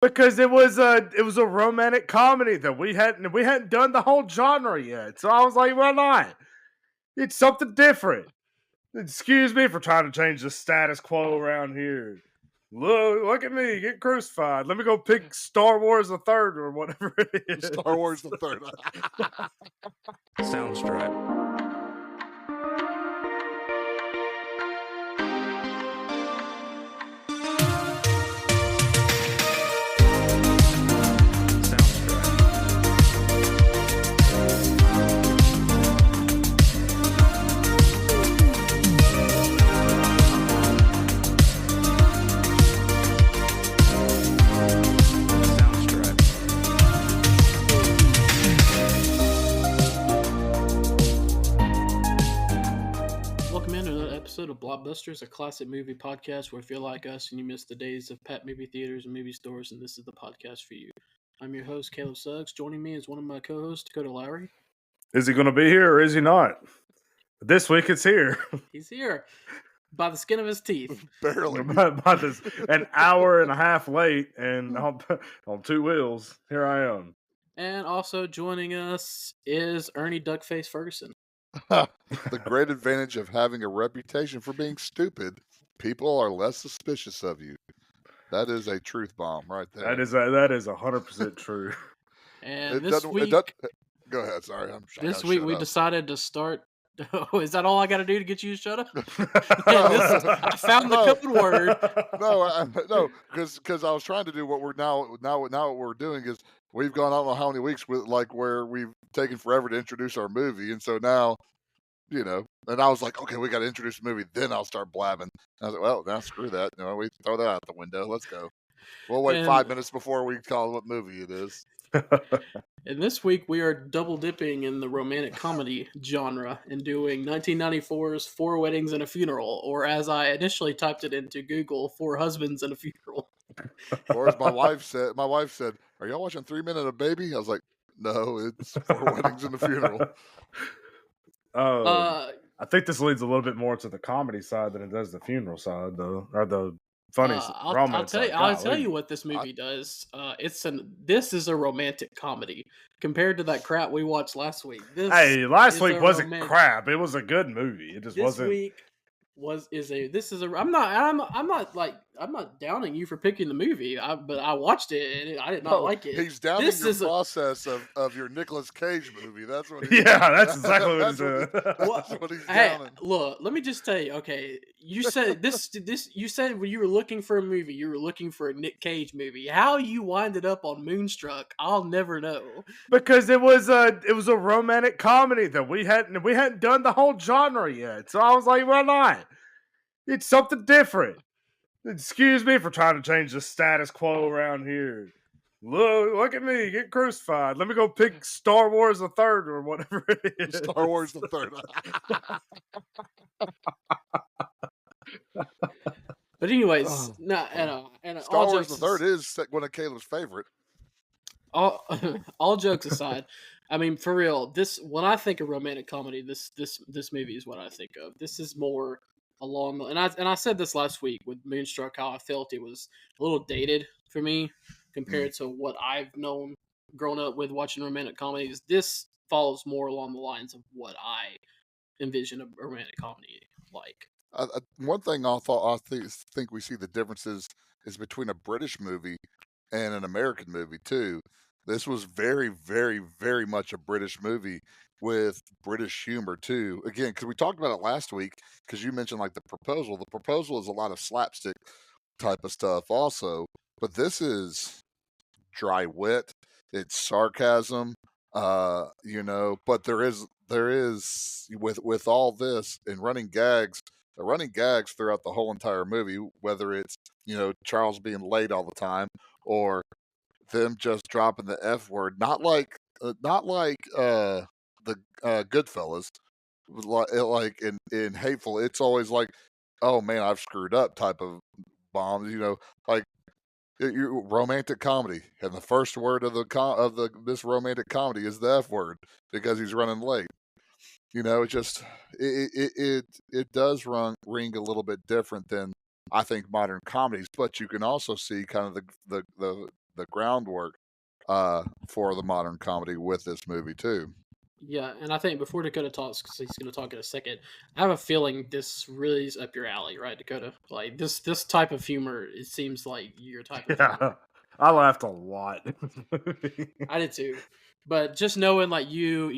Because it was a romantic comedy that we hadn't done the whole genre yet. So I was like, why not? It's something different. Excuse me for trying to change the status quo around here. Look at me, get crucified. Let me go pick Star Wars the Third or whatever it is. Star Wars the Third. Soundstripe. Welcome into another episode of Blockbusters, a classic movie podcast where if you're like us and you miss the days of packed movie theaters and movie stores, and this is the podcast for you. I'm your host, Caleb Suggs. Joining me is one of my co-hosts, Dakota Lowry. Is he going to be here or is he not? This week it's here. He's here by the skin of his teeth. Barely. by this, an hour and a half late and on two wheels. Here I am. And also joining us is Ernie Duckface Ferguson. The great advantage of having a reputation for being stupid, people are less suspicious of you. That is a truth bomb right there. That is 100% true. And this week, go ahead. Sorry, this week we decided to start. Oh, is that all I got to do to get you to shut up? I found the code word. No, because I was trying to do what we're now what we're doing is we've gone I don't know how many weeks with where we've taken forever to introduce our movie, and so now, and I was like, okay, we got to introduce the movie, then I'll start blabbing. And I was like, well, now screw that. We throw that out the window. Let's go. We'll wait 5 minutes before we call what movie it is. And this week we are double dipping in the romantic comedy genre and doing 1994's Four Weddings and a Funeral, or as I initially typed it into Google, Four Husbands and a Funeral. Or as my wife said, are y'all watching 3 Men and a Baby? I was like, no, it's Four Weddings and a Funeral. I think this leads a little bit more to the comedy side than it does the funeral side, though, or the funny romance side. I'll tell you what this movie does. This is a romantic comedy compared to that crap we watched last week. Last week wasn't crap. It was a good movie. It just wasn't. This week I'm not downing you for picking the movie, but I watched it and I did not like it. He's downing your process of your Nicolas Cage movie. That's what. That's exactly what he's doing. That's what he's downing. Look, let me just tell you. Okay, you said this. You said when you were looking for a movie, you were looking for a Nick Cage movie. How you winded up on Moonstruck, I'll never know. Because it was a romantic comedy that we hadn't done the whole genre yet. So I was like, why not? It's something different. Excuse me for trying to change the status quo around here. Look at me, get crucified. Let me go pick Star Wars the Third or whatever it is. Star Wars the Third. But anyways, Star Wars the Third is one of Caleb's favorite. All jokes aside, I mean, for real, when I think of romantic comedy, this movie is what I think of. This is more along and I said this last week with Moonstruck, how I felt it was a little dated for me compared to what I've known grown up with watching romantic comedies. This follows more along the lines of what I envision a romantic comedy like. One thing I think we see the differences is between a British movie and an American movie too. This was very, very, very much a British movie with British humor too. Again, because we talked about it last week, because you mentioned the proposal. The proposal is a lot of slapstick type of stuff also, but this is dry wit. It's sarcasm, but there is with all this and running gags throughout the whole entire movie, whether it's Charles being late all the time or them just dropping the F word, not like the Goodfellas, like in Hateful. It's always like, oh man, I've screwed up type of bombs, romantic comedy, and the first word of this romantic comedy is the F word because he's running late. It does ring a little bit different than I think modern comedies, but you can also see kind of the the groundwork for the modern comedy with this movie too. Yeah, and I think before Dakota talks, because he's going to talk in a second, I have a feeling this really is up your alley, right, Dakota? Like this type of humor, it seems like your type of humor. Yeah, I laughed a lot in this movie. I did too. But just knowing like you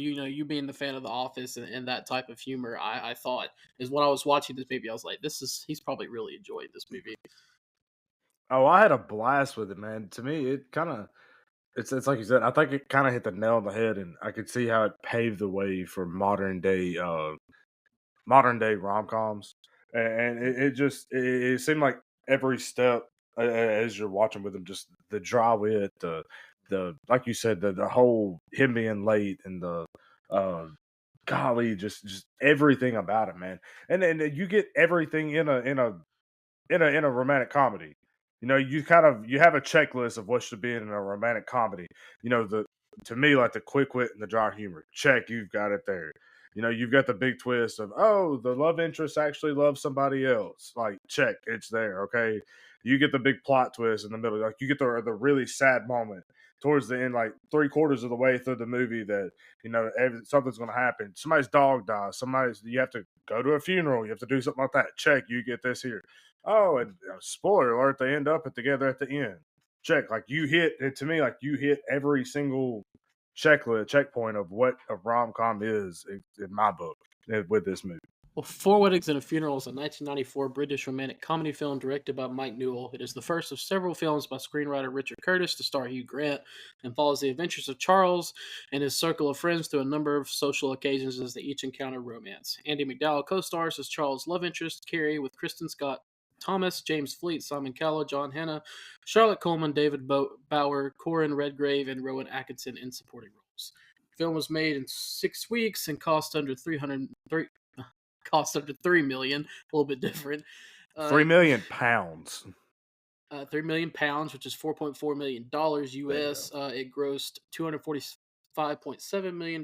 being the fan of The Office and that type of humor, I thought is when I was watching this movie, I was like, he's probably really enjoyed this movie. Oh, I had a blast with it, man. To me, it kind of it's like you said. I think it kind of hit the nail on the head, and I could see how it paved the way for modern day rom coms, and it seemed like every step as you're watching with them, just the dry wit, the like you said, the whole him being late, and the uh, golly, just everything about it, man. And then you get everything in a romantic comedy. You know, you have a checklist of what should be in a romantic comedy. You know, the to me like the quick wit and the dry humor. Check, you've got it there. You know, you've got the big twist of the love interest actually loves somebody else. Like, check, it's there. Okay, you get the big plot twist in the middle. Like, you get the really sad moment towards the end, like 3/4 of the way through the movie that something's going to happen. Somebody's dog dies. You have to go to a funeral. You have to do something like that. Check, you get this here. Oh, and spoiler alert, they end up together at the end. Check, like you hit it to me, like you hit every single checkpoint of what a rom com is in my book with this movie. Well, Four Weddings and a Funeral is a 1994 British romantic comedy film directed by Mike Newell. It is the first of several films by screenwriter Richard Curtis to star Hugh Grant and follows the adventures of Charles and his circle of friends through a number of social occasions as they each encounter romance. Andy McDowell co-stars as Charles' love interest, Carrie, with Kristen Scott Thomas, James Fleet, Simon Cowell, John Hannah, Charlotte Coleman, David Bauer, Corin Redgrave, and Rowan Atkinson in supporting roles. The film was made in 6 weeks and cost under $3 million, a little bit different. £3 million. £3 million, which is $4.4 million US. It grossed $245.7 million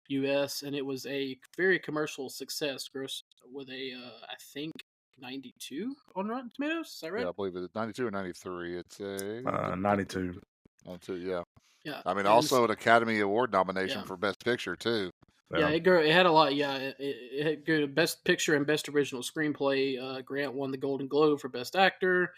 US, and it was a very commercial success. Grossed with I think 92 on Rotten Tomatoes. Is that right? Yeah, I believe it's 92 or 93. It's a 92. 92, yeah. Yeah. I mean, also an Academy Award nomination for Best Picture too. Yeah, it had a lot. Yeah, it had good Best Picture and Best Original Screenplay. Grant won the Golden Globe for Best Actor.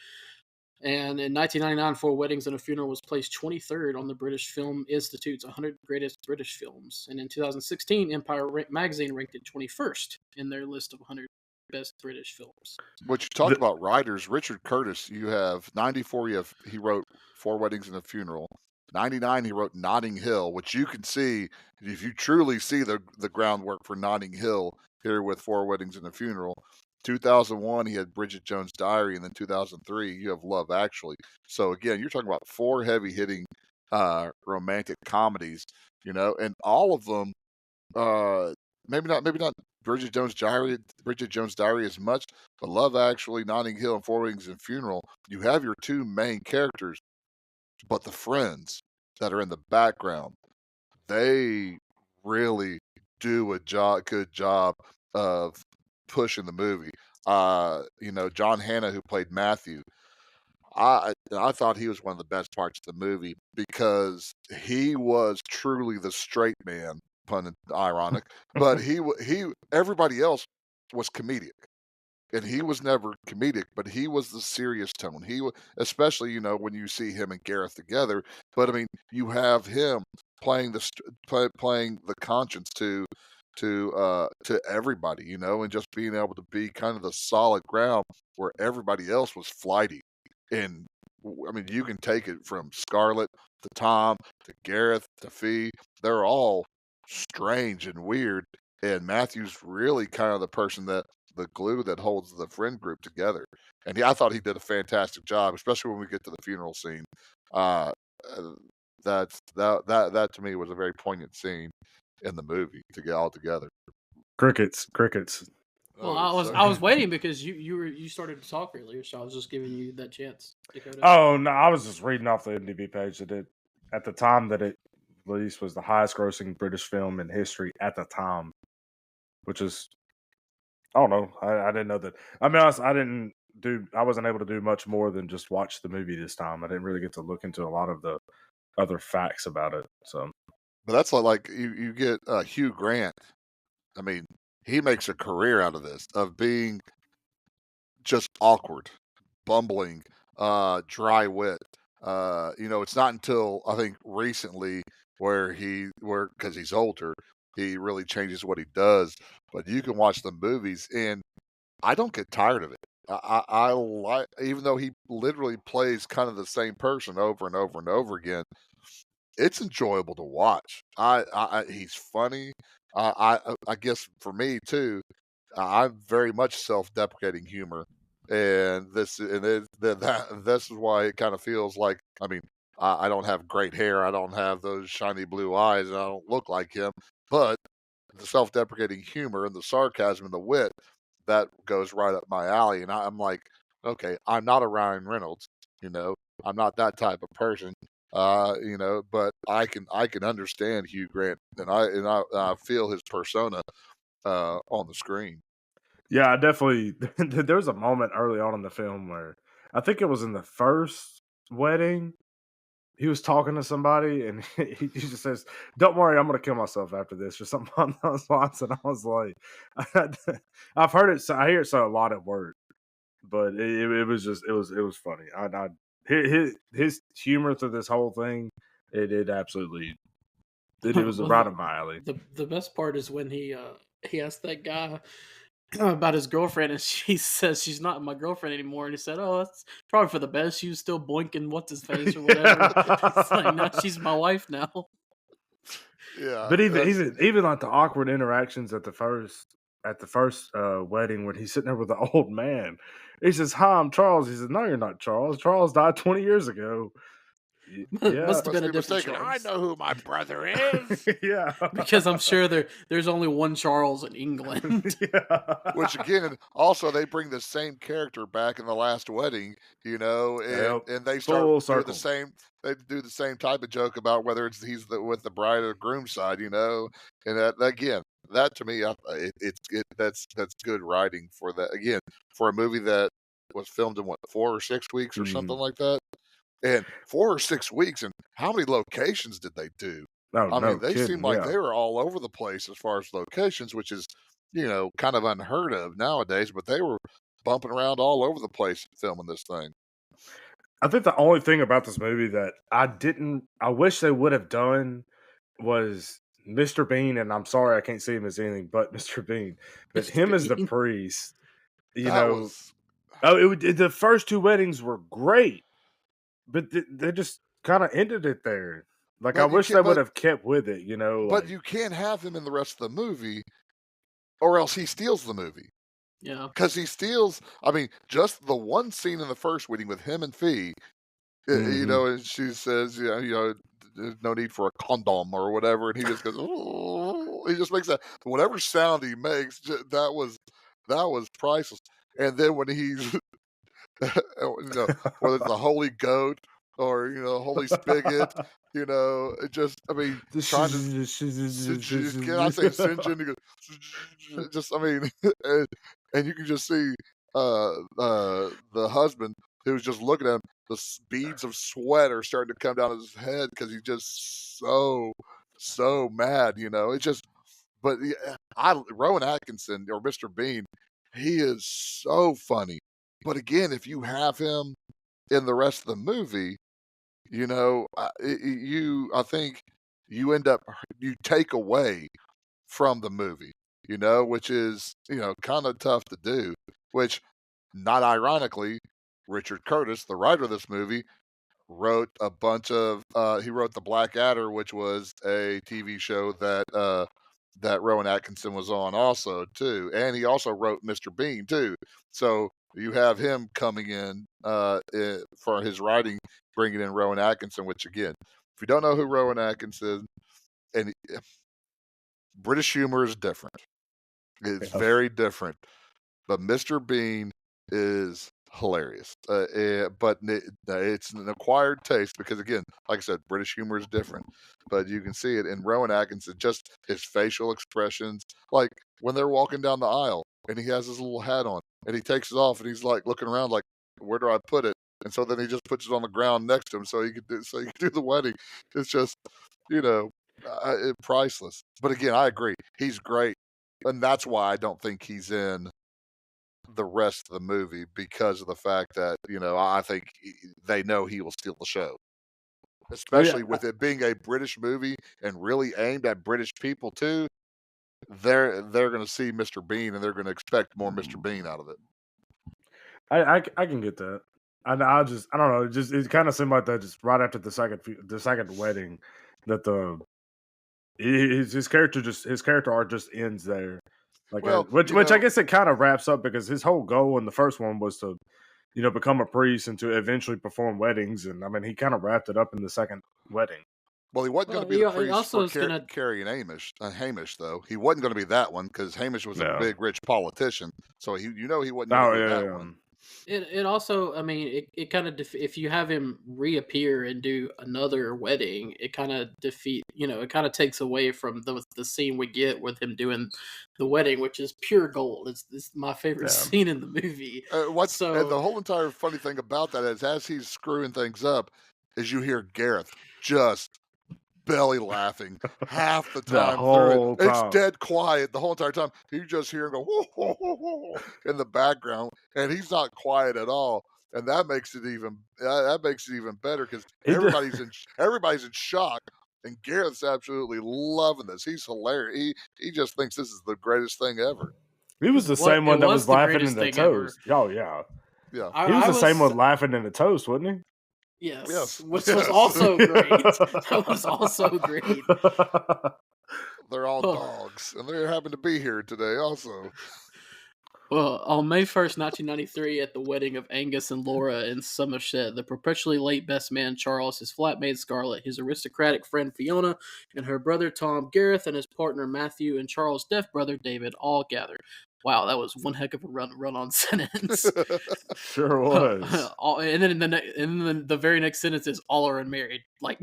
And in 1999, Four Weddings and a Funeral was placed 23rd on the British Film Institute's 100 Greatest British Films. And in 2016, Empire magazine ranked it 21st in their list of 100 Best British Films. What you talked about writers, Richard Curtis, you have 94, he wrote Four Weddings and a Funeral. 99, he wrote Notting Hill, which you can see, if you truly see the groundwork for Notting Hill here with Four Weddings and a Funeral. 2001, he had Bridget Jones' Diary, and then 2003, you have Love Actually. So again, you're talking about 4 heavy-hitting romantic comedies, and all of them, maybe not Bridget Jones' Diary as much, but Love Actually, Notting Hill, and Four Weddings and a Funeral, you have your 2 main characters, but the friends that are in the background, they really do a good job of pushing the movie. John Hannah, who played Matthew, I thought he was one of the best parts of the movie because he was truly the straight man, pun ironic, but everybody else was comedic. And he was never comedic, but he was the serious tone. Especially when you see him and Gareth together. But I mean, you have him playing playing the conscience to everybody, and just being able to be kind of the solid ground where everybody else was flighty. And I mean, you can take it from Scarlett to Tom to Gareth to Fee. They're all strange and weird. And Matthew's really kind of the person the glue that holds the friend group together. And I thought he did a fantastic job, especially when we get to the funeral scene. That to me was a very poignant scene in the movie to get all together. Crickets. Well, I was waiting because you started to talk earlier, so I was just giving you that chance, Dakota. Oh no, I was just reading off the IMDb page that it at the time that it released was the highest grossing British film in history at the time, which is I don't know. I didn't know that. I mean, honestly, I didn't I wasn't able to do much more than just watch the movie this time. I didn't really get to look into a lot of the other facts about it. So But that's like you get Hugh Grant. I mean, he makes a career out of this, of being just awkward, bumbling, dry wit. It's not until I think recently where because he's older, he really changes what he does. But you can watch the movies, and I don't get tired of it. I like, even though he literally plays kind of the same person over and over and over again. It's enjoyable to watch. He's funny. I guess for me too, I'm very much self-deprecating humor, and this is why it kind of feels like. I mean, I don't have great hair, I don't have those shiny blue eyes, and I don't look like him. But the self-deprecating humor and the sarcasm and the wit that goes right up my alley, and I'm like, okay, I'm not a Ryan Reynolds, you know, I'm not that type of person. But I can understand Hugh Grant, and I feel his persona on the screen. yeah, I definitely. There was a moment early on in the film where I think it was in the first wedding. He was talking to somebody, and he just says, "Don't worry, I'm going to kill myself after this," or something on those lines. And I was like, I've heard it. So I hear it so a lot at work, but it was just it was funny. His humor through this whole thing, it absolutely it was Well, right up my alley. the best part is when he asked that guy about his girlfriend, and she says she's not my girlfriend anymore, and he said, "Oh, that's probably for the best. She was still boinking what's his face or whatever." It's like, no, she's my wife now. Yeah, But even that's even like the awkward interactions at the first wedding when he's sitting there with the old man. He says, "Hi, I'm Charles." He says, "No, you're not Charles. Charles died 20 years ago." Yeah, Must have must been a be different mistaken. I Charles, know who my brother is. yeah, because I'm sure there's only one Charles in England. Which yeah. again, also they bring the same character back in the last wedding, and Yep. they start Full doing the circle. same. They do the same type of joke about whether with the bride or the groom side, and that again, that to me, that's good writing for that again for a movie that was filmed in what 4 or 6 weeks or something Mhm. like that, and 4 or 6 weeks, and how many locations did they do? Oh, I mean, no they seem kidding. like Yeah. they were all over the place as far as locations, which is, kind of unheard of nowadays, but they were bumping around all over the place filming this thing. I think the only thing about this movie that I wish they would have done was Mr. Bean, and I'm sorry I can't see him as anything but Mr. Bean, but Mr. him as the Bean. priest, you That know, was the first two weddings were great, but they just kind of ended it there. Like I but you wish they can't would but have kept with it, but like you can't have him in the rest of the movie, or else he steals the movie. Yeah. Because he steals, I mean, just the one scene in the first wedding with him and Fee, hmm and she says, there's no need for a condom or whatever, and he just goes, oh, he just makes that whatever sound he makes, that was priceless. And then when he's, whether it's the holy goat or holy spigot, it just, I mean, trying to can I say Sinjin? He goes, just I mean, and, and you can just see the husband who's just looking at him. The beads of sweat are starting to come down his head because he's just so mad. It's just, but yeah, Rowan Atkinson or Mr. Bean, he is so funny. But again, if you have him in the rest of the movie, I think you end up you take away from the movie, which is, kind of tough to do, which not ironically, Richard Curtis, the writer of this movie, wrote a bunch of he wrote The Black Adder, which was a TV show that Rowan Atkinson was on also too, and he also wrote Mr. Bean too. So you have him coming in for his writing, bringing in Rowan Atkinson, which again, if you don't know who Rowan Atkinson, and British humor is different. It's yeah. very different. But Mr. Bean is hilarious. But it's an acquired taste because, again, like I said, British humor is different. But you can see it in Rowan Atkinson, just his facial expressions. Like when they're walking down the aisle and he has his little hat on, and he takes it off, and he's like looking around like, where do I put it? And so then he just puts it on the ground next to him, so he could do the wedding. It's just, you know, priceless. But again, I agree, he's great, and that's why I don't think he's in the rest of the movie, because of the fact that, you know, I think they know he will steal the show, Oh, yeah. especially with it being a British movie and really aimed at British people too. They're going to see Mr. Bean, and they're going to expect more Mr. Bean out of it. I can get that. I don't know. It kind of seemed like that just right after the second wedding that his character arc just ends there. Like Well, which you I know, guess it kind of wraps up, because his whole goal in the first one was to, you know, become a priest and to eventually perform weddings, and I mean he kind of wrapped it up in the second wedding. well, he wasn't going to be the priest for Carrie and Hamish, though. He wasn't going to be that one, because Hamish was a big, rich politician. So he wasn't going to be that one. It also, I mean, it kind of if you have him reappear and do another wedding, it kind of it kind of takes away from the scene we get with him doing the wedding, which is pure gold. It's my favorite scene in the movie. And the whole entire funny thing about that is, as he's screwing things up, is you hear Gareth just belly laughing half the time through it. It's dead quiet the whole entire time. You just hear him go whoa, whoa, whoa, whoa, in the background, and he's not quiet at all. And that makes it even better, because everybody's in shock, and Gareth's absolutely loving this. He's hilarious. He just thinks this is the greatest thing ever. He was the same one that was laughing in the toast. Oh yeah. He was the same one laughing in the toast, wasn't he? Yes. Which was also great. That was also great. They're all dogs, and they happen to be here today also. Well, on May 1st, 1993, at the wedding of Angus and Laura in Somerset, the perpetually late best man Charles, his flatmate Scarlett, his aristocratic friend Fiona, and her brother Tom, Gareth, and his partner Matthew, and Charles' deaf brother David all gather. Wow, that was one heck of a run-on sentence. Sure was. And then the very next sentence is all are unmarried. Like,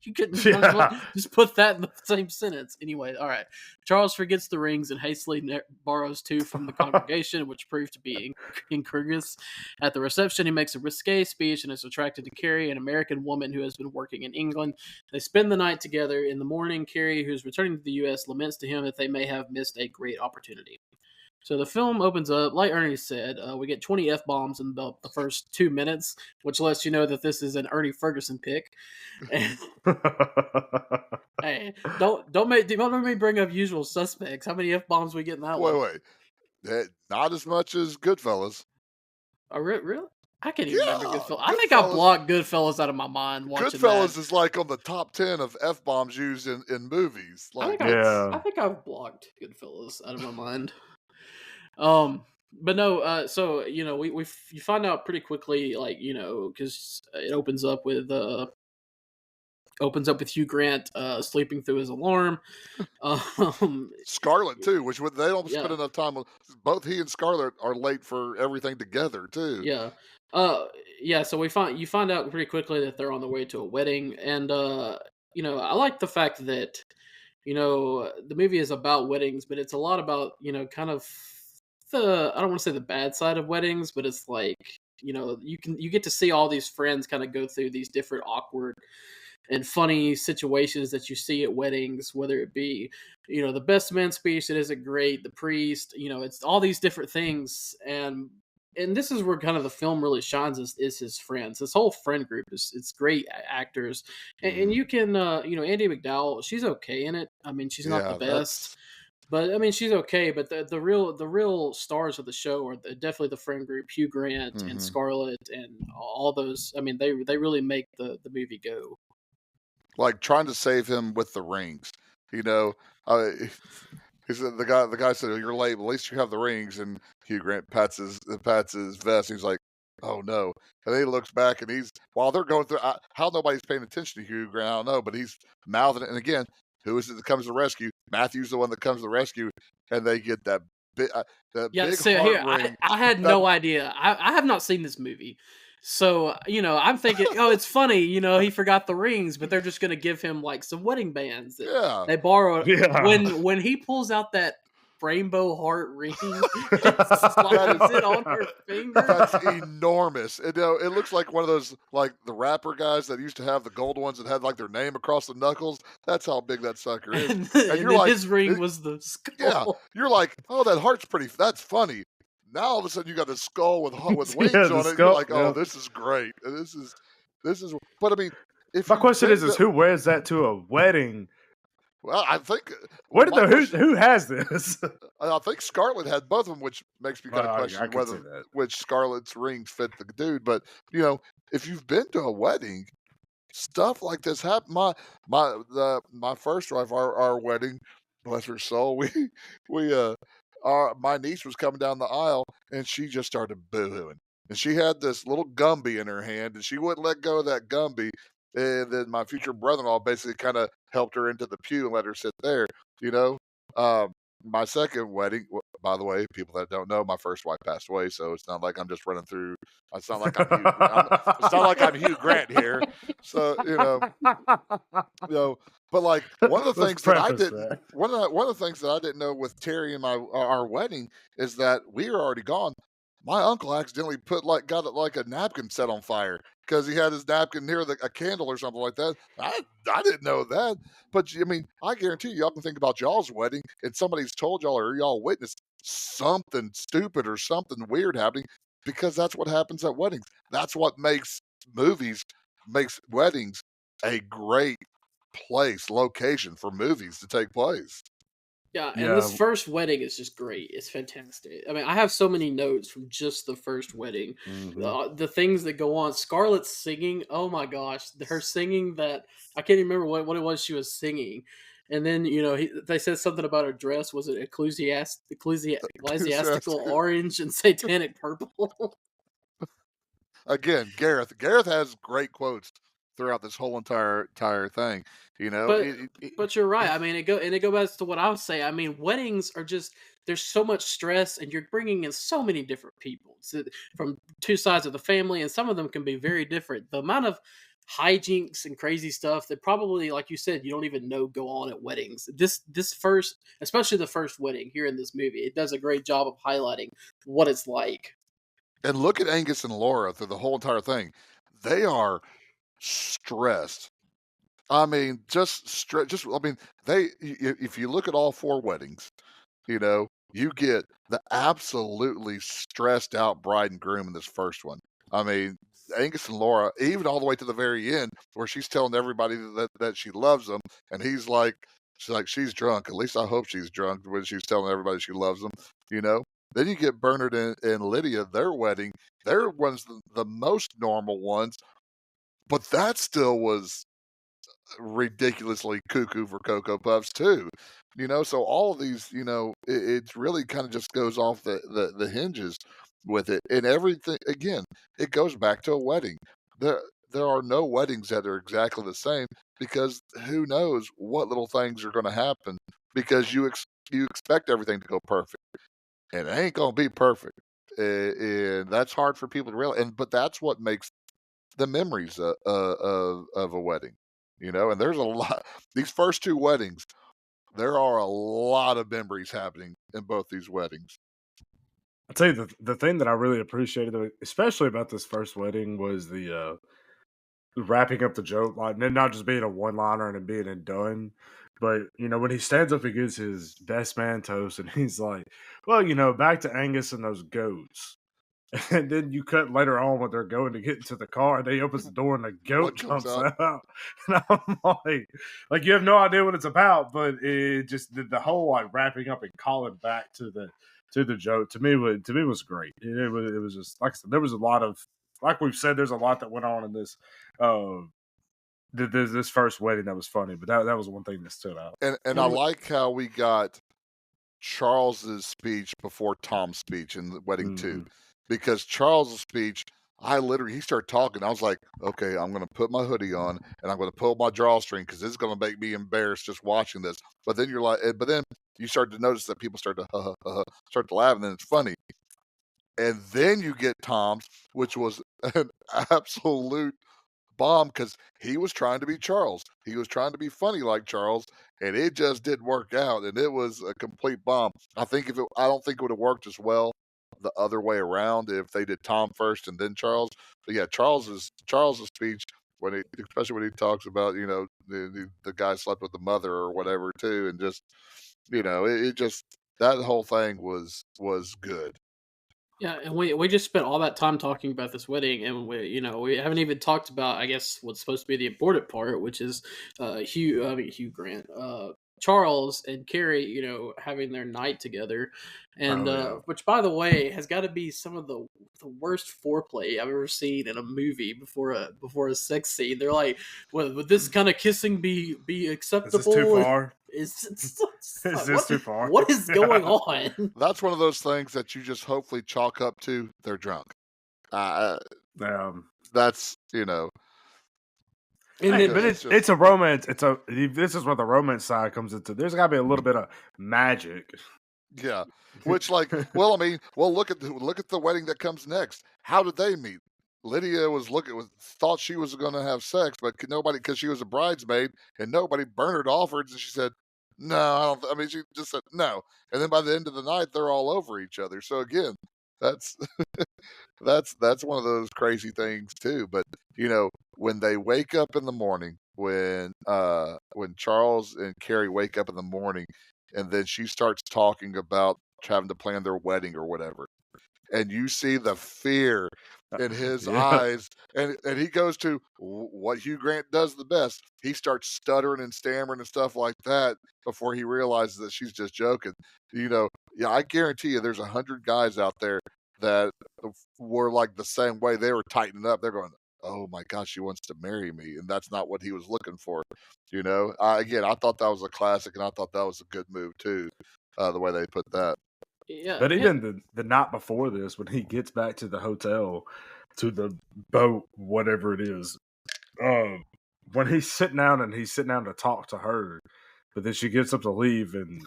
you couldn't just put that in the same sentence. Anyway, all right. Charles forgets the rings and hastily borrows two from the congregation, which proved to be incongruous. At the reception, he makes a risque speech and is attracted to Carrie, an American woman who has been working in England. They spend the night together. In the morning, Carrie, who's returning to the U.S., laments to him that they may have missed a great opportunity. So the film opens up, like Ernie said, we get 20 F-bombs in the first 2 minutes, which lets you know that this is an Ernie Ferguson pick. Hey, don't make me bring up Usual Suspects. How many F-bombs we get in that one? Wait. Not as much as Goodfellas. Oh, really? I can't even remember Goodfellas. I think I blocked Goodfellas out of my mind watching Goodfellas is like on the top 10 of F-bombs used in movies. Like, I think I've blocked Goodfellas out of my mind. But no, so, you know, you find out pretty quickly, like, you know, because it opens up with Hugh Grant sleeping through his alarm. Scarlett too, which they don't spend enough time on. Both he and Scarlett are late for everything together too. Yeah. So you find out pretty quickly that they're on their way to a wedding, and you know, I like the fact that, you know, the movie is about weddings, but it's a lot about, you know, kind of I don't want to say the bad side of weddings, but it's like, you know, you get to see all these friends kind of go through these different awkward and funny situations that you see at weddings, whether it be, you know, the best man speech that isn't great, the priest, you know, it's all these different things. And this is where kind of the film really shines, is his friends. This whole friend group it's great actors. And you can, you know, Andie MacDowell, she's okay in it. I mean, she's not the best. But I mean, she's okay. But the real stars of the show are definitely the friend group: Hugh Grant and Scarlett and all those. I mean, they really make the movie go. Like trying to save him with the rings, you know. He said, the guy said, "You're late. But at least you have the rings." And Hugh Grant pats his vest. And he's like, "Oh no!" And then he looks back, and while they're going through, how nobody's paying attention to Hugh Grant, I don't know, but he's mouthing it. And again, who is it that comes to the rescue? Matthew's the one that comes to the rescue, and they get that big, big heart ring. I had no idea. I have not seen this movie, so, you know, I'm thinking, oh, it's funny, you know, he forgot the rings, but they're just going to give him like some wedding bands that they borrowed. When he pulls out that rainbow heart ring and slides it on her finger. That's enormous. It looks like one of those, like the rapper guys that used to have the gold ones that had like their name across the knuckles. That's how big that sucker is. And And you're then like, his ring it- was the yeah, skull. you're like, oh, that heart's pretty. That's funny. Now all of a sudden you got the skull with wings Yeah, the on it. You're skull, like, oh, yeah. this is great. This is. But I mean, if My you've question been is to, who wears that to a wedding? well, I think. Where Well, did my question, who has this? I think Scarlett had both of them, which makes me kind of I question could see whether that. which Scarlett's rings fit the dude. But you know, if you've been to a wedding, stuff like this happen. My first wife, our wedding, bless her soul, we our my niece was coming down the aisle and she just started boohooing. And she had this little Gumby in her hand and she wouldn't let go of that Gumby. And then my future brother-in-law basically kind of helped her into the pew and let her sit there, you know. Um, my second wedding, by the way, people that don't know, my first wife passed away, so it's not like I'm just running through. It's not like it's not like I'm Hugh Grant here. So but like one of the Let's things that I preface didn't, that. one of the things that I didn't know with Terry and our wedding is that we were already gone. My uncle accidentally got it like a napkin set on fire because he had his napkin near a candle or something like that. I didn't know that, but I mean, I guarantee you, y'all can think about y'all's wedding and somebody's told y'all or y'all witnessed something stupid or something weird happening because that's what happens at weddings. That's what makes weddings a great location for movies to take place. Yeah, and this Yeah. first wedding is just great. It's fantastic. I mean, I have so many notes from just the first wedding. Mhm. The things that go on. Scarlett's singing. Oh my gosh, her singing that I can't even remember what it was she was singing. And then they said something about her dress. Was it ecclesiastical orange and satanic purple? Again, Gareth. Gareth has great quotes throughout this whole entire thing. You know, But but you're right. I mean, it goes back to what I was saying. I mean, weddings are just there's so much stress, and you're bringing in so many different people from two sides of the family, and some of them can be very different. The amount of hijinks and crazy stuff that probably, like you said, you don't even know go on at weddings. This first, especially the first wedding here in this movie, it does a great job of highlighting what it's like. and look at Angus and Laura through the whole entire thing. They are stressed. I mean, just stress. Just I mean, if you look at all four weddings, you get the absolutely stressed out bride and groom in this first one. I mean, Angus and Laura, even all the way to the very end, where she's telling everybody that she loves them, and she's drunk. At least I hope she's drunk when she's telling everybody she loves them. You know. Then you get Bernard and Lydia, their wedding. Their one's the most normal ones, but that still was ridiculously cuckoo for Cocoa Puffs too. So all of these, it really kind of just goes off the hinges with it. And everything again, it goes back to a wedding. There are no weddings that are exactly the same because who knows what little things are gonna happen because you expect everything to go perfect. And it ain't gonna be perfect. And that's hard for people to realize. But that's what makes the memories of a wedding, and there's a lot. These first two weddings, there are a lot of memories happening in both these weddings. I'll tell you the thing that I really appreciated, especially about this first wedding, was the wrapping up the joke, like and not just being a one liner and it being and done. But when he stands up, he gives his best man toast, and he's like, "Well, back to Angus and those goats." And then you cut later on when they're going to get into the car, and he opens the door and the goat What comes comes out? out. And I'm like you have no idea what it's about, but it just the whole like wrapping up and calling back to the joke to me was great. It was just like I said, there was a lot of like we've said, there's a lot that went on in this this first wedding that was funny, but that was one thing that stood out. And I like how we got Charles's speech before Tom's speech in the wedding Mm-hmm. too, because Charles's speech, he started talking. I was like, okay, I'm going to put my hoodie on and I'm going to pull my drawstring because this is going to make me embarrassed just watching this. But then but then you start to notice that people start to start to laugh, and then it's funny. And then you get Tom's, which was an absolute bomb because he was trying to be Charles. He was trying to be funny like Charles, and it just didn't work out. And it was a complete bomb. I don't think it would have worked as well the other way around if they did Tom first and then Charles. But yeah, Charles's speech especially when he talks about the guy slept with the mother or whatever too, and just it just that whole thing was good. Yeah, and we just spent all that time talking about this wedding, and we haven't even talked about, I guess, what's supposed to be the important part, which is Hugh Grant, Charles and Carrie, having their night together, and Oh yeah. which, by the way, has got to be some of the worst foreplay I've ever seen in a movie before a sex scene. They're like, would this kind of kissing be acceptable? Is this too far? Is Is this too far? What is going on? That's one of those things that you just hopefully chalk up to they're drunk. That's And Hey, then, but it's a romance. This is where the romance side comes into. There's got to be a little bit of magic. yeah. Which look at the wedding that comes next. How did they meet? Lydia thought she was going to have sex, but nobody, because she was a bridesmaid, and nobody. Bernard offered, and she said, "No, I don't." I mean, she just said no, and then by the end of the night, they're all over each other. So again, that's that's one of those crazy things too. But when they wake up in the morning, when Charles and Carrie wake up in the morning, and then she starts talking about having to plan their wedding or whatever, and you see the fear in his Yeah. eyes, and he goes to what Hugh Grant does the best. He starts stuttering and stammering and stuff like that before he realizes that she's just joking. Yeah, I guarantee you, there's 100 guys out there that were like the same way. They were tightening up. They're going, "Oh my gosh, she wants to marry me," and that's not what he was looking for. Again, I thought that was a classic, and I thought that was a good move too, the way they put that. yeah, But even the night before this, when he gets back to the hotel, to the boat, whatever it is, when he's sitting down to talk to her, but then she gets up to leave, and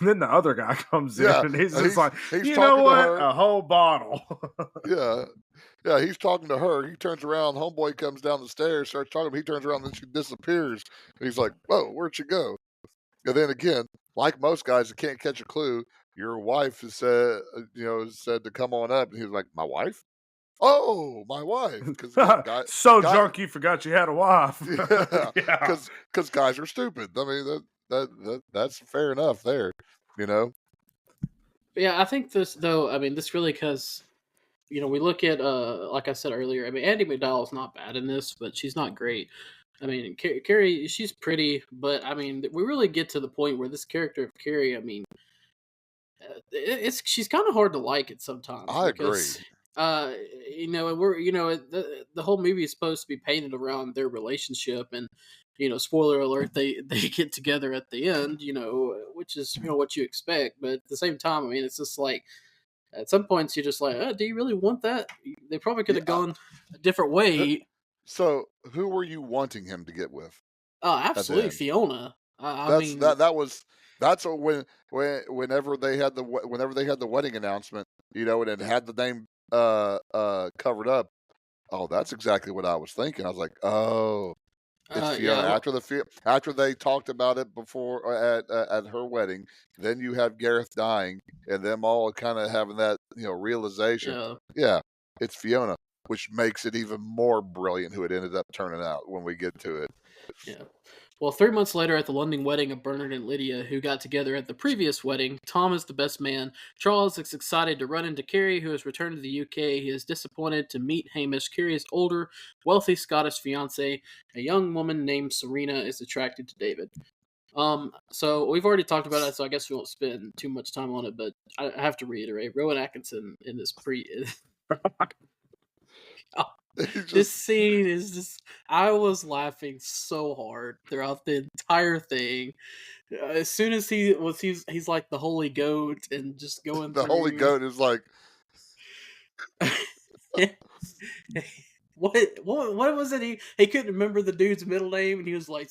then the other guy comes in, Yeah, and he's and just like, he's you talking know to what, her. a whole bottle. Yeah. Yeah, he's talking to her. He turns around. Homeboy comes down the stairs, starts talking to him. He turns around, and then she disappears. And he's like, "Whoa, where'd she go?" And then again, like most guys that can't catch a clue, your wife has said to come on up. And he was like, "My wife? Oh, my wife." Because again, So drunk you forgot you had a wife. yeah, Yeah. because guys are stupid. I mean, that's fair enough there. You know, But yeah, I think this though. I mean, this really because we look at like I said earlier. I mean, Andy McDowell's not bad in this, but she's not great. I mean, Carrie, she's pretty, but I mean, we really get to the point where this character of Carrie, I mean, she's kind of hard to like it sometimes I agree. because and we're the whole movie is supposed to be painted around their relationship, and spoiler alert, they get together at the end, which is what you expect, but at the same time, I mean, it's just like at some points you're just like, do you really want that? They probably could have Yeah. gone a different way. So, who were you wanting him to get with? Absolutely, end. Fiona. I mean, That's whenever they had the wedding announcement, and it had the name covered up. Oh, that's exactly what I was thinking. I was like, oh, it's Fiona. yeah, After they talked about it before at her wedding, then you have Gareth dying, and them all kind of having that realization. yeah. Yeah, it's Fiona, which makes it even more brilliant who it ended up turning out when we get to it. Yeah. Well, 3 months later, at the London wedding of Bernard and Lydia, who got together at the previous wedding, Tom is the best man. Charles is excited to run into Carrie, who has returned to the UK. He is disappointed to meet Hamish. Carrie's older, wealthy Scottish fiance, a young woman named Serena, is attracted to David. So we've already talked about it, so I guess we won't spend too much time on it. But I have to reiterate, Rowan Atkinson in this this scene is just, I was laughing so hard throughout the entire thing. As soon as he's like the holy goat and just going The through. holy goat is like, what was it? He couldn't remember the dude's middle name, and he was like,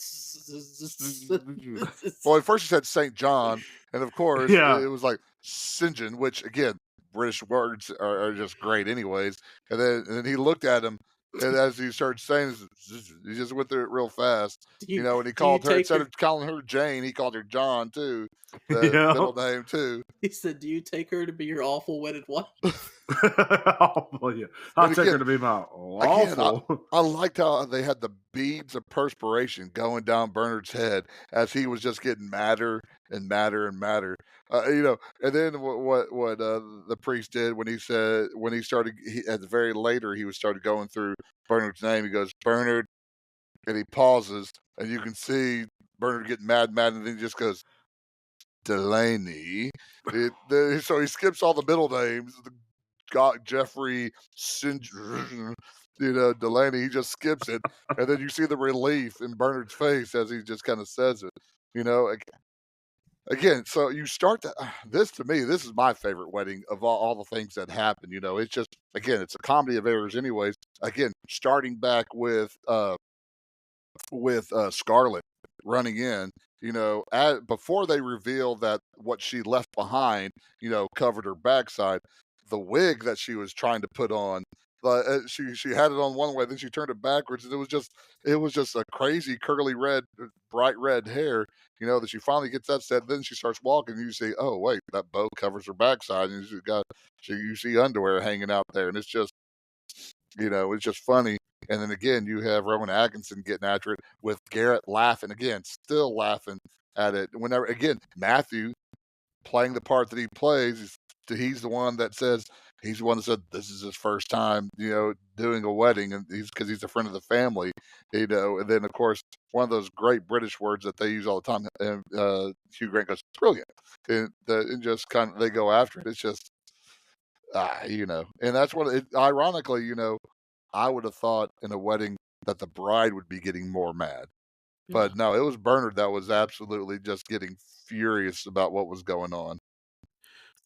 well, at first he said Saint John, and of course Yeah. it was like St. John, which again, British words are just great anyways. And then he looked at him, And as he started saying, he just went through it real fast. And he Do you called her, take instead her? of calling her Jane, he called her John too, the Yeah. middle name too. He said, "Do you take her to be your awful wedded wife?" Oh, well, yeah. I'll And take her again, to be my again, I, lawful. I liked how they had the beads of perspiration going down Bernard's head as he was just getting madder and madder and madder. And then what the priest did when he started at the very later he was started going through Bernard's name. He goes Bernard, and he pauses, and you can see Bernard getting mad, and then he just goes Delaney. So he skips all the middle names. Got Jeffrey Delaney. He just skips it, and then you see the relief in Bernard's face as he just kind of says it. Again. So you start to this to me. This is my favorite wedding of all the things that happen. It's just again, it's a comedy of errors, anyways. Again, starting back with Scarlett running in, before they reveal that what she left behind, covered her backside, the wig that she was trying to put on, she had it on one way, then she turned it backwards, and it was just a crazy curly red, bright red hair, that she finally gets upset. Then she starts walking, and you see, oh wait, that bow covers her backside, and you see underwear hanging out there, and it's just funny. And then again, you have Rowan Atkinson getting after it with Garrett laughing again, still laughing at it. Whenever again, Matthew playing the part that he plays, he's the one that says this is his first time, doing a wedding, and because he's a friend of the family, And then of course one of those great British words that they use all the time, and Hugh Grant goes brilliant, and just kind of they go after it. It's just and that's ironically, I would have thought in a wedding that the bride would be getting more mad. Yeah. But no, it was Bernard that was absolutely just getting furious about what was going on.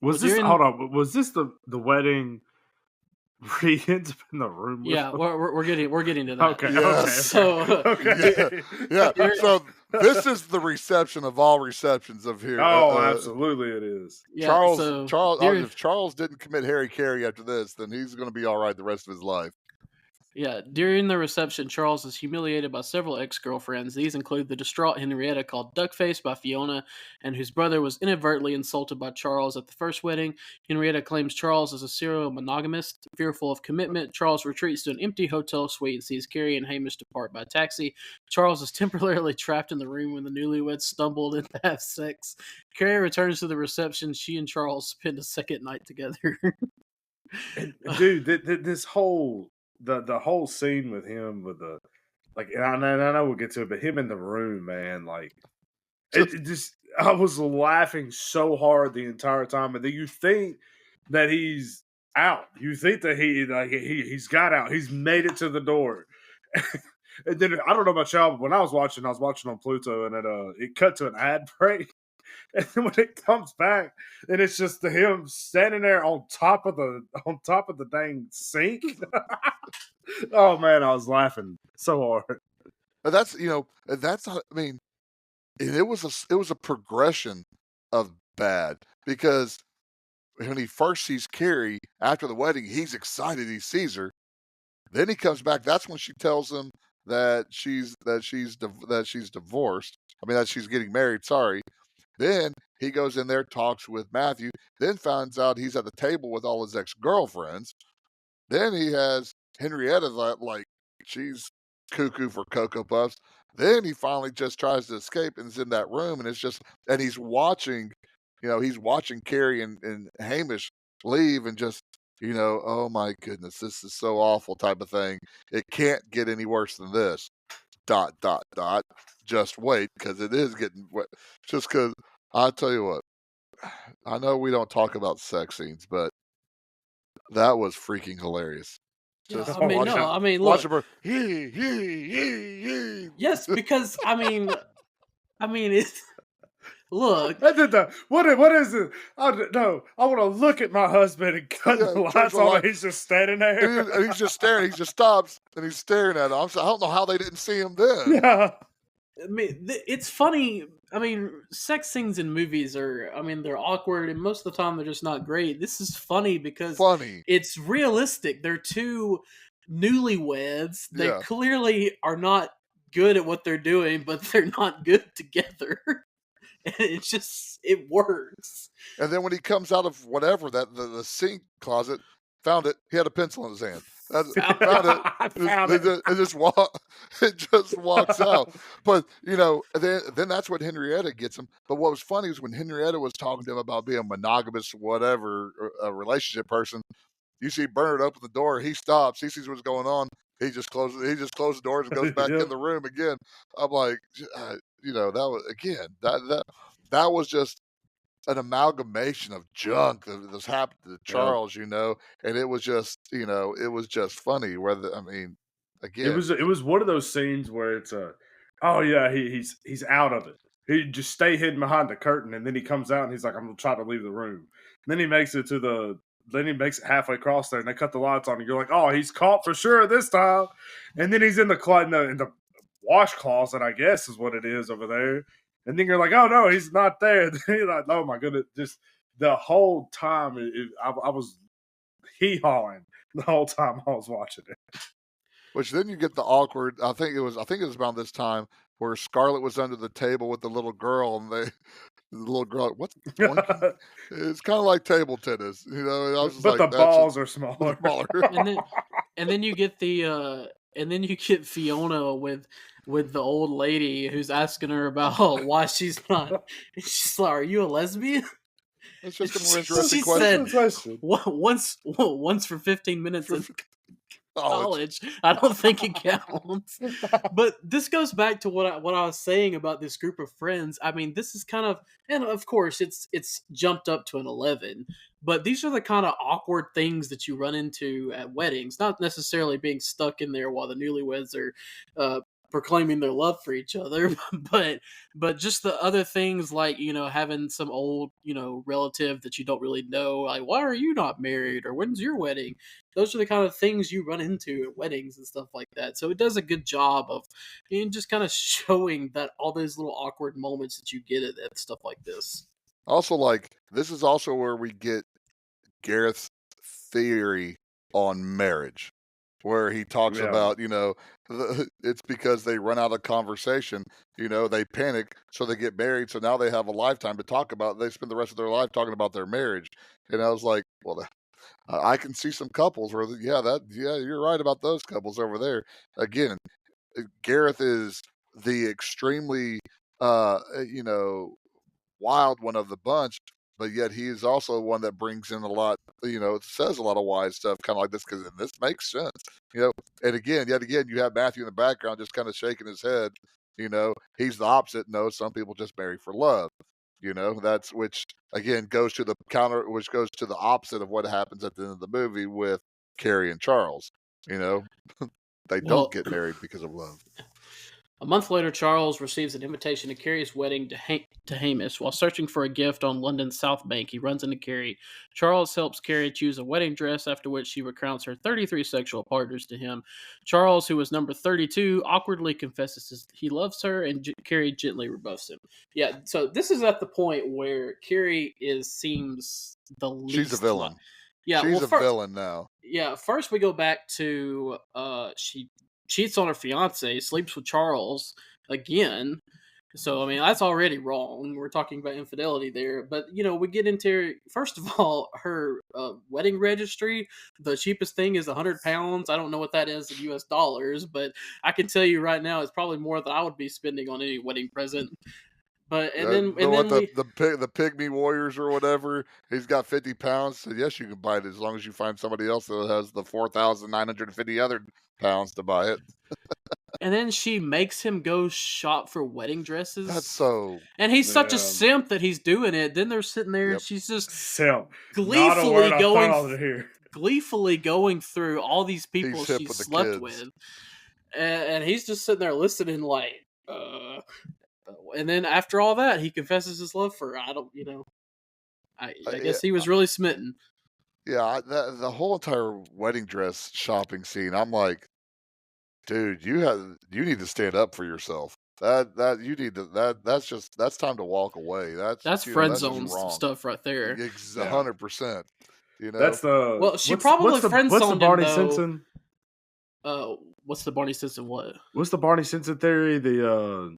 Was this hold on? Was this the wedding where he ends up in the room with Yeah, them? we're getting to that. Okay. Yes. Okay. So Okay. Yeah. So this is the reception of all receptions of here. Oh, absolutely, it is. yeah, Charles, so if Charles didn't commit Harry Carey after this, then he's going to be all right the rest of his life. Yeah, during the reception, Charles is humiliated by several ex-girlfriends. These include the distraught Henrietta, called Duckface by Fiona, and whose brother was inadvertently insulted by Charles at the first wedding. Henrietta claims Charles is a serial monogamist. Fearful of commitment, Charles retreats to an empty hotel suite and sees Carrie and Hamish depart by taxi. Charles is temporarily trapped in the room when the newlyweds stumbled in to have sex. Carrie returns to the reception. She and Charles spend a second night together. Dude, this whole the whole scene with him with the and I know we'll get to it, but him in the room, man, it just I was laughing so hard the entire time, and then you think that he's out, you think that he's got out, he's made it to the door, and then I don't know about y'all, but when I was watching on Pluto, and it cut to an ad break. And then when it comes back, and it's just him standing there on top of the dang sink. Oh man, I was laughing so hard. But I mean, it was a progression of bad, because when he first sees Carrie after the wedding, he's excited. He sees her. Then he comes back. That's when she tells him that she's divorced. I mean, that she's getting married. Sorry. Then he goes in there, talks with Matthew, then finds out he's at the table with all his ex-girlfriends. Then he has Henrietta like she's cuckoo for Cocoa Puffs. Then he finally just tries to escape and is in that room, and he's watching, he's watching Carrie and Hamish leave, and just, oh my goodness, this is so awful type of thing. It can't get any worse than this. ... Just wait, because it is getting wet. Just because, I'll tell you what, I know we don't talk about sex scenes, but that was freaking hilarious. Look. Watch her. Yes, because it's look. I did that. What is it? I want to look at my husband and cut the lights on, and he's just standing there. And he's just staring. He just stops and he's staring at him. I don't know how they didn't see him then. Yeah. I mean, it's funny. I mean, sex scenes in movies they're awkward, and most of the time they're just not great. This is funny because it's realistic. They're two newlyweds. They Yeah. clearly are not good at what they're doing, but they're not good together. And it works. And then when he comes out of whatever the sink closet, found it. He had a pencil in his hand. Found it. I found it. It just walks out. But then that's what Henrietta gets him. But what was funny is when Henrietta was talking to him about being a monogamous, whatever, a relationship person. You see Bernard open the door. He stops. He sees what's going on. He just closes the doors and goes back Yep. in the room again. I'm like, that was again that was just an amalgamation of junk that was happened to Charles, and it was just funny. Again, It was one of those scenes where it's oh yeah, he's out of it. He just stay hidden behind the curtain, and then he comes out and he's like, I'm gonna try to leave the room. And then he makes it halfway across there, and they cut the lights on, and you're like, oh, he's caught for sure this time. And then he's in the wash closet, I guess is what it is over there. And then you're like, oh no, he's not there. Then you're like, oh my goodness, just the whole time I was hee-hawing the whole time I was watching it. Which then you get the awkward. I think it was around this time where Scarlett was under the table with the little girl, and the little girl, what's boinking? It's kind of like table tennis, And I was just But like, the balls are smaller. And then you get Fiona with the old lady who's asking her about why she's not. She's like, "Are you a lesbian?" It's just a more interesting She question. said, once for 15 minutes in college. I don't think it counts. But this goes back to what I was saying about this group of friends. I mean, this is kind of, and of course it's jumped up to an 11, but these are the kind of awkward things that you run into at weddings, not necessarily being stuck in there while the newlyweds are proclaiming their love for each other, but just the other things like, having some old, relative that you don't really know, like, why are you not married, or when's your wedding? Those are the kind of things you run into at weddings and stuff like that. So it does a good job of just kind of showing that all those little awkward moments that you get at stuff like this. Also, this is also where we get Gareth's theory on marriage, where he talks about, it's because they run out of conversation, they panic, so they get married. So now they have a lifetime to talk about. They spend the rest of their life talking about their marriage. And I was like, well, I can see some couples where, you're right about those couples over there. Again, Gareth is the extremely, wild one of the bunch, but yet he is also one that brings in a lot, says a lot of wise stuff, kind of like this, because this makes sense, and yet again, you have Matthew in the background just kind of shaking his head, he's the opposite. No, some people just marry for love, that's, which again goes to the opposite of what happens at the end of the movie with Carrie and Charles, they don't get married because of love. A month later, Charles receives an invitation to Carrie's wedding to Hamish. While searching for a gift on London's South Bank, he runs into Carrie. Charles helps Carrie choose a wedding dress, after which she recounts her 33 sexual partners to him. Charles, who was number 32, awkwardly confesses he loves her, and Carrie gently rebuffs him. Yeah, so this is at the point where Carrie seems the least... She's a villain. Yeah, she's a villain now. Yeah, first we go back to she cheats on her fiance, sleeps with Charles again. So, I mean, that's already wrong. We're talking about infidelity there. But, we get into, first of all, her wedding registry. The cheapest thing is 100 pounds. I don't know what that is in US dollars, but I can tell you right now, it's probably more than I would be spending on any wedding present. But, the Pygmy Warriors or whatever, he's got 50 pounds. So, yes, you can buy it as long as you find somebody else that has the 4,950 other pounds to buy it. And then she makes him go shop for wedding dresses. That's so... And he's such a simp that he's doing it. Then they're sitting there and she's just simp. Gleefully going through all these people she slept with. And he's just sitting there listening like, And then after all that, he confesses his love for her. I guess he was really smitten. Yeah, the whole entire wedding dress shopping scene, I'm like, dude, you need to stand up for yourself. That's time to walk away. That's friend zone stuff right there. 100%. That's the she probably friend zoned him Barney though. Simpson. What's the Barney Stinson? What? What's the Barney Stinson theory? The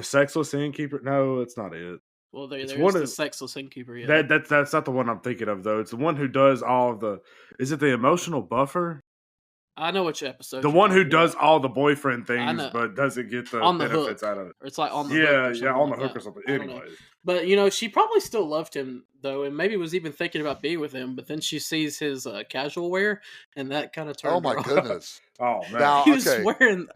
sexless innkeeper? No, it's not it. Well, It's there's one the of sexless innkeeper. Yeah, that's not the one I'm thinking of though. It's the one who does all of the. Is it the emotional buffer? I know which episode. The you're one who talking does about. all the boyfriend I things, know. but doesn't get the On the benefits hook, out of it. or it's like on the hook. Or something On the like hook that. or something. I don't know. Anyways, But you know, she probably still loved him though, and maybe was even thinking about being with him. But then she sees his casual wear, and that kind of Oh turned my her off. goodness! oh man, Now, He was okay, wearing.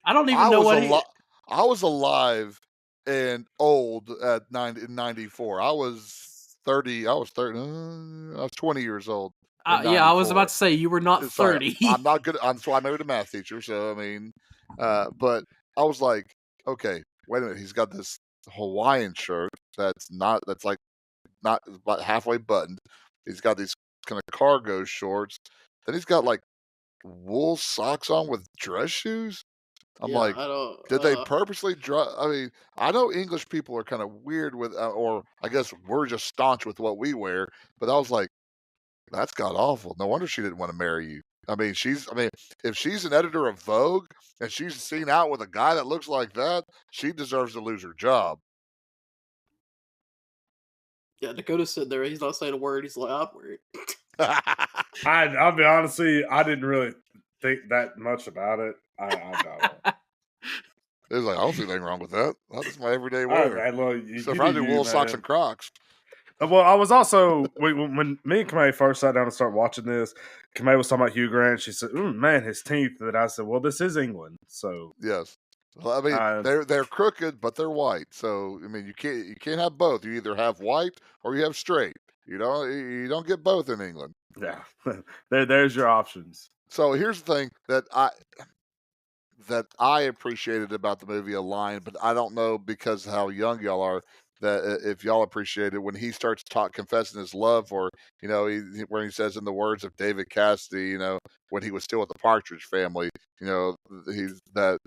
I don't even I know was what he. I was alive and old at in '94. I was 30. I was 30. I was 20 years old in Yeah, I was about '94. to say you were not Sorry, 30. I'm not good. So I married a math teacher. So I mean, but I was like, okay, wait a minute. He's got this Hawaiian shirt that's like not about halfway buttoned. He's got these kind of cargo shorts. Then he's got like wool socks on with dress shoes. I'm Yeah, like, I don't. did they purposely draw? I mean, I know English people are kind of weird with, or I guess we're just staunch with what we wear. But I was like, that's god awful. No wonder she didn't want to marry you. I mean, if she's an editor of Vogue and she's seen out with a guy that looks like that, she deserves to lose her job. Yeah, Dakota's sitting there. He's not saying a word. He's like, I'm weird. I'll be honest with you, I didn't really think that much about it. I got It was like, I don't see anything wrong with that. That's my everyday it. wear. Okay, look, you So if do I do you, wool socks man. and Crocs. Well, I was also when me and Kamei first sat down and started watching this. Kamei was talking about Hugh Grant. She said, "Man, his teeth." And I said, "Well, this is England, so Yes. Well, I mean, they're crooked, but they're white. So I mean, you can't have both. You either have white or you have straight. You don't get both in England. yeah, there's your options." So here's the thing that I appreciated about the movie A Line, but I don't know because of how young y'all are that if y'all appreciate it when he starts confessing his love for, where he says in the words of David Cassidy, when he was still with the Partridge Family, he's that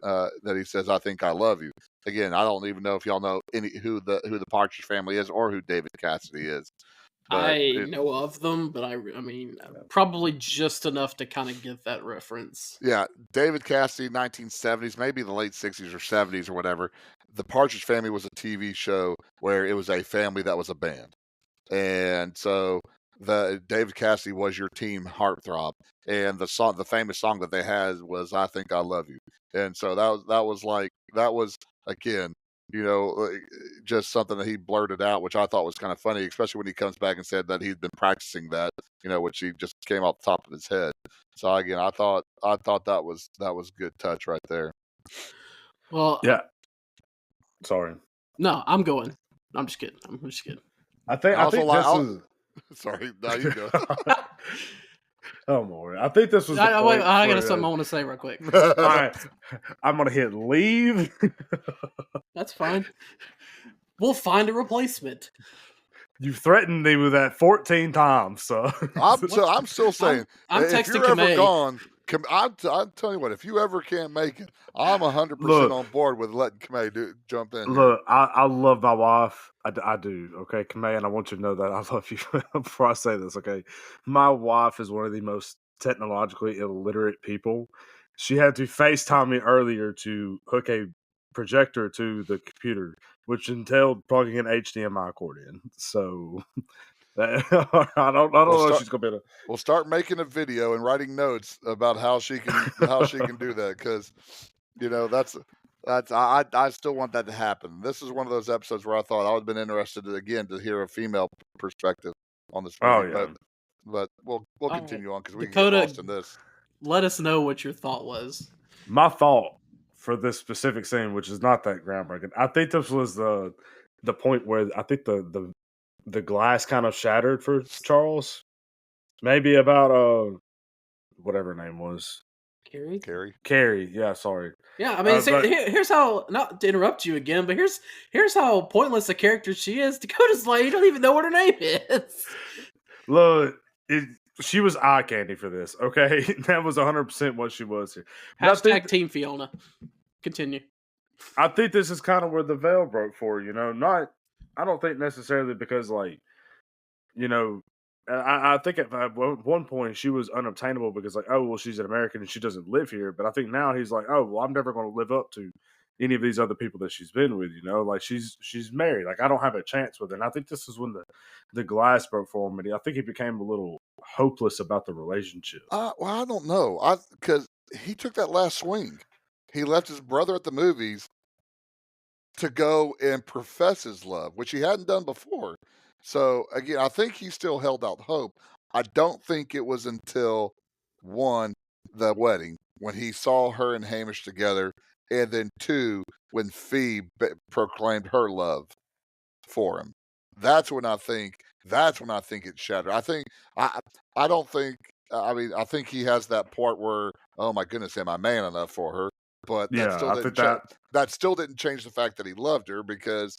he says, "I think I love you." Again, I don't even know if y'all know who the Partridge Family is or who David Cassidy is. But I know of them, but I mean, probably just enough to kind of get that reference. Yeah, David Cassidy, 1970s, maybe the late 60s or 70s or whatever. The Partridge Family was a TV show where it was a family that was a band. And so the David Cassidy was your team heartthrob. And the famous song that they had was "I Think I Love You." And so that was again, just something that he blurted out, which I thought was kind of funny, especially when he comes back and said that he'd been practicing that, which he just came off the top of his head. So again, I thought that was good touch right there. Well, Yeah. Sorry. No, I'm going. I'm just kidding. I think this is. Sorry, now you go. Oh my! I think this was. I got something I want to say real quick. All right, I'm gonna hit leave. That's fine. We'll find a replacement. You've threatened me with that 14 times, so I'm still saying, I'm if texting you're ever Kamei. gone, I'm telling you what, if you ever can't make it, I'm 100% on board with letting Kamei jump in. Look, I love my wife. I do, okay, Kamei, and I want you to know that I love you. Before I say this, okay, my wife is one of the most technologically illiterate people. She had to FaceTime me earlier to hook a projector to the computer, which entailed plugging an HDMI cord in. So I don't know if she's gonna be able to. We'll start making a video and writing notes about how she can do that, because that's I still want that to happen. This is one of those episodes where I thought I would have been interested again to hear a female perspective on this movie. Oh, yeah. But we'll continue on because we Dakota, can get lost in this. Let us know what your thought was. My thought for this specific scene, which is not that groundbreaking, I think this was the point where I think the glass kind of shattered for Charles. Maybe about whatever her name was. Carrie, yeah, sorry. Yeah, I mean, here's how, not to interrupt you again, but here's how pointless a character she is. Dakota's like, you don't even know what her name is. Look, she was eye candy for this, okay? That was 100% what she was here. Hashtag Team Fiona. Continue. I think this is kind of where the veil broke for her, I don't think necessarily because, like, I think at one point she was unobtainable because like, oh well, she's an American and she doesn't live here. But I think now he's like, oh well, I'm never going to live up to any of these other people that she's been with. You know, like she's married. Like I don't have a chance with her. And I think this is when the glass broke for him, and I think he became a little hopeless about the relationship. Well, I don't know. Because he took that last swing. He left his brother at the movies to go and profess his love, which he hadn't done before. So again, I think he still held out hope. I don't think it was until one, the wedding, when he saw her and Hamish together, and then two, when Fee proclaimed her love for him. That's when I think it shattered. I I don't think I mean I think he has that part where, oh my goodness, am I man enough for her? But Yeah, I think that that still didn't change the fact that he loved her because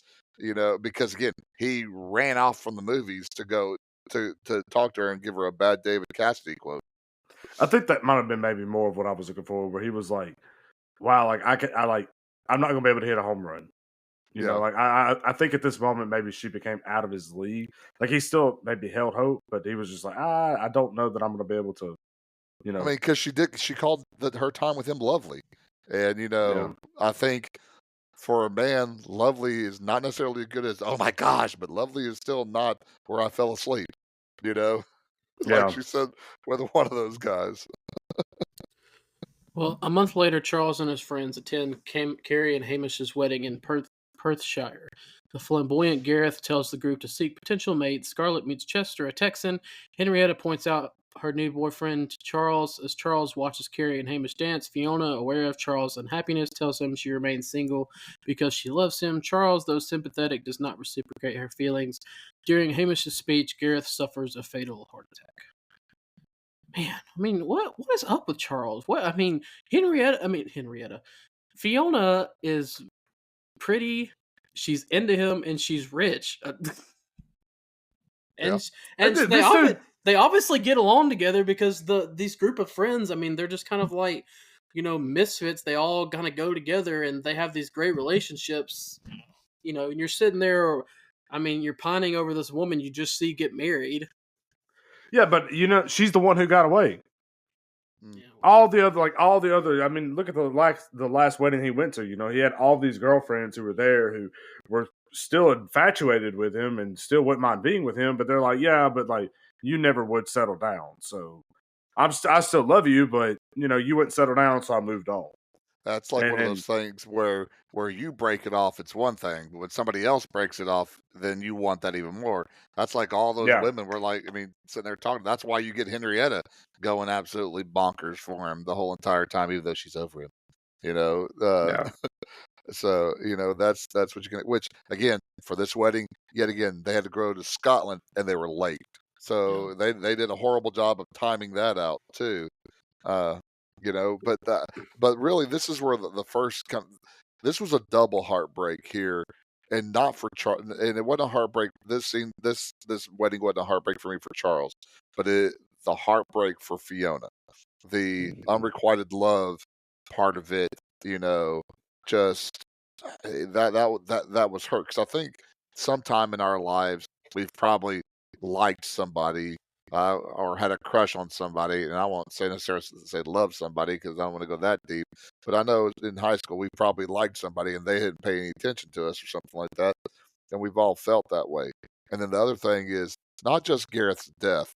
because again he ran off from the movies to go to talk to her and give her a bad David Cassidy quote. I think that might have been maybe more of what I was looking for, where he was like, wow, like I'm not gonna be able to hit a home run. You know, Yeah, like I think at this moment maybe she became out of his league. Like he still maybe held hope, but he was just like, I don't know that I'm gonna be able to, you I know, mean because she called her time with him lovely, and yeah. I think for a man, lovely is not necessarily as good as, oh my gosh, but lovely is still not where I fell asleep, you know? Like Yeah. she said with one of those guys. Well, a month later, Charles and his friends attend Carrie and Hamish's wedding in Perthshire. The flamboyant Gareth tells the group to seek potential mates. Scarlett meets Chester, a Texan. Henrietta points out her new boyfriend to Charles as Charles watches Carrie and Hamish dance. Fiona, aware of Charles' unhappiness, tells him she remains single because she loves him. Charles, though sympathetic, does not reciprocate her feelings. During Hamish's speech, Gareth suffers a fatal heart attack. Man, I mean, what is up with Charles? What I mean, Henrietta. Fiona is pretty. She's into him, and she's rich, Yeah. and and This dude, they obviously get along together because these group of friends. I mean, they're just kind of like misfits. They all kind of go together, and they have these great relationships. And you're sitting there. I mean, you're pining over this woman you just see get married. yeah, but she's the one who got away. Mm. Yeah, All the other. I mean, look at the last wedding he went to. He had all these girlfriends who were there who were still infatuated with him and still wouldn't mind being with him, but they're like, yeah, but like you never would settle down. So I still love you, but you wouldn't settle down, so I moved on. That's like one of And those things where you break it off, it's one thing. But when somebody else breaks it off, then you want that even more. That's like all those yeah, women were like, I mean, sitting there talking. That's why you get Henrietta going absolutely bonkers for him the whole entire time, even though she's over him. You know, yeah, so that's what you can. Which again, for this wedding, yet again, they had to go to Scotland and they were late, yeah. so they did a horrible job of timing that out too. Uh, but really, this is where the first come. This was a double heartbreak here, and not for Charles. And it wasn't a heartbreak. This wedding wasn't a heartbreak for me for Charles, but the heartbreak for Fiona, the unrequited love part of it. You know, just that was hurt because I think sometime in our lives we've probably liked somebody or had a crush on somebody, and I won't say necessarily say love somebody because I don't want to go that deep. But I know in high school we probably liked somebody and they didn't pay any attention to us or something like that, and we've all felt that way. And then the other thing is not just Gareth's death,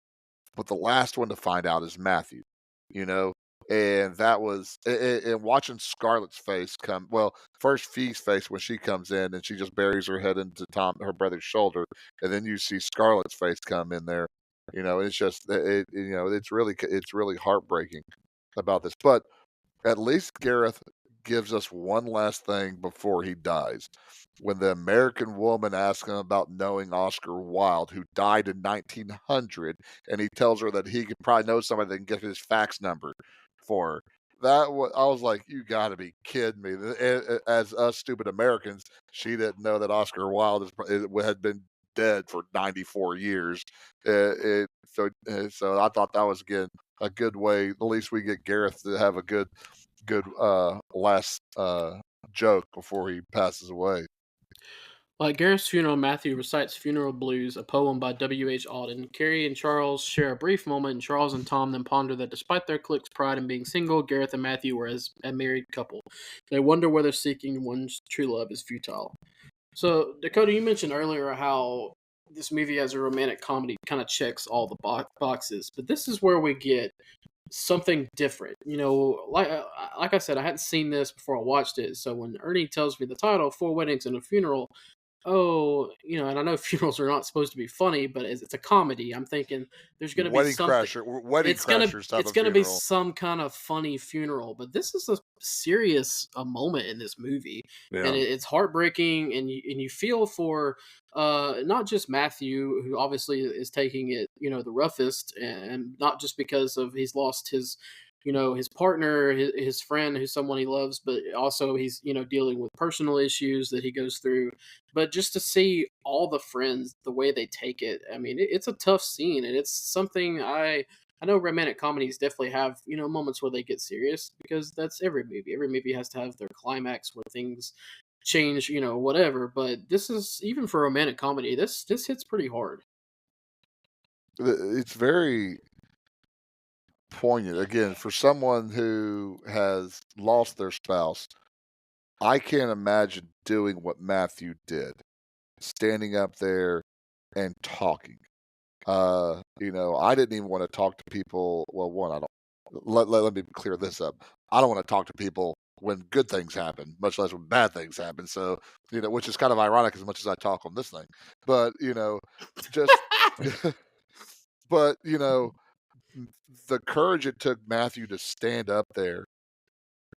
but the last one to find out is Matthew. You know, and that was and watching Scarlett's face come. Well, first Fee's face when she comes in and she just buries her head into her brother's shoulder, and then you see Scarlett's face come in there. It's just it's really heartbreaking about this. But at least Gareth gives us one last thing before he dies. When the American woman asks him about knowing Oscar Wilde, who died in 1900, and he tells her that he could probably know somebody that can get his fax number for her. I was like, you got to be kidding me. As us stupid Americans, she didn't know that Oscar Wilde had been dead for 94 years. So I thought that was again a good way. At least we get Gareth to have a good last joke before he passes away. At Gareth's funeral, Matthew recites Funeral Blues, a poem by W.H. Auden. Carrie and Charles share a brief moment, and Charles and Tom then ponder that despite their clique's pride in being single, Gareth and Matthew were as a married couple. They wonder whether seeking one's true love is futile. So, Dakota, you mentioned earlier how this movie as a romantic comedy kind of checks all the boxes, but this is where we get something different. Like I said, I hadn't seen this before I watched it. So when Ernie tells me the title, Four Weddings and a Funeral, oh, and I know funerals are not supposed to be funny, but it's a comedy. I'm thinking there's going to be something. Wedding crashers type It's of gonna be funeral. some kind of funny funeral, but this is a serious moment in this movie, Yeah. and it's heartbreaking, and you feel for not just Matthew, who obviously is taking it the roughest, and not just because of he's lost his his partner, his friend, who's someone he loves, but also he's dealing with personal issues that he goes through. But just to see all the friends, the way they take it, I mean, it's a tough scene, and it's something I know romantic comedies definitely have moments where they get serious, because that's every movie. Every movie has to have their climax where things change, whatever. But this is, even for romantic comedy, this hits pretty hard. It's very poignant. Again, for someone who has lost their spouse, I can't imagine doing what Matthew did, standing up there and talking. I didn't even want to talk to people. Well, one, I don't. Let me clear this up. I don't want to talk to people when good things happen, much less when bad things happen. So, which is kind of ironic as much as I talk on this thing. But just, but the courage it took Matthew to stand up there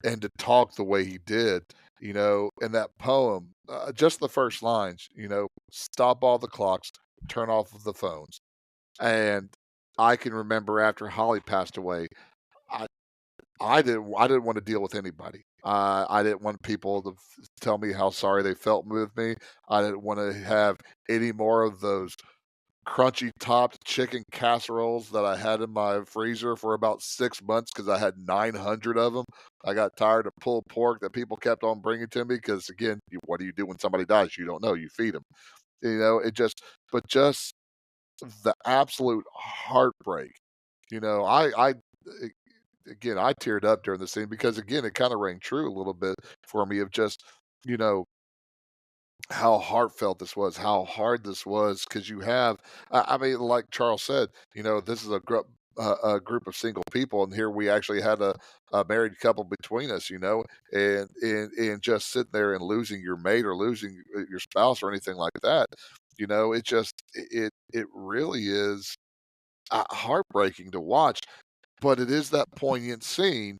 and to talk the way he did, in that poem, just the first lines, stop all the clocks, turn off the phones. And I can remember after Holly passed away, I I didn't want to deal with anybody. I didn't want people to tell me how sorry they felt with me. I didn't want to have any more of those crunchy topped chicken casseroles that I had in my freezer for about 6 months because I had 900 of them. I got tired of pulled pork that people kept on bringing to me because, again, what do you do when somebody dies? You don't know. You feed them. But just the absolute heartbreak. I again, I teared up during the scene because, again, it kind of rang true a little bit for me of just, you know, how heartfelt this was, how hard this was, because you have, I mean, like Charles said, this is a group of single people, and here we actually had a married couple between us, and just sitting there and losing your mate or losing your spouse or anything like that, it really is heartbreaking to watch, but it is that poignant scene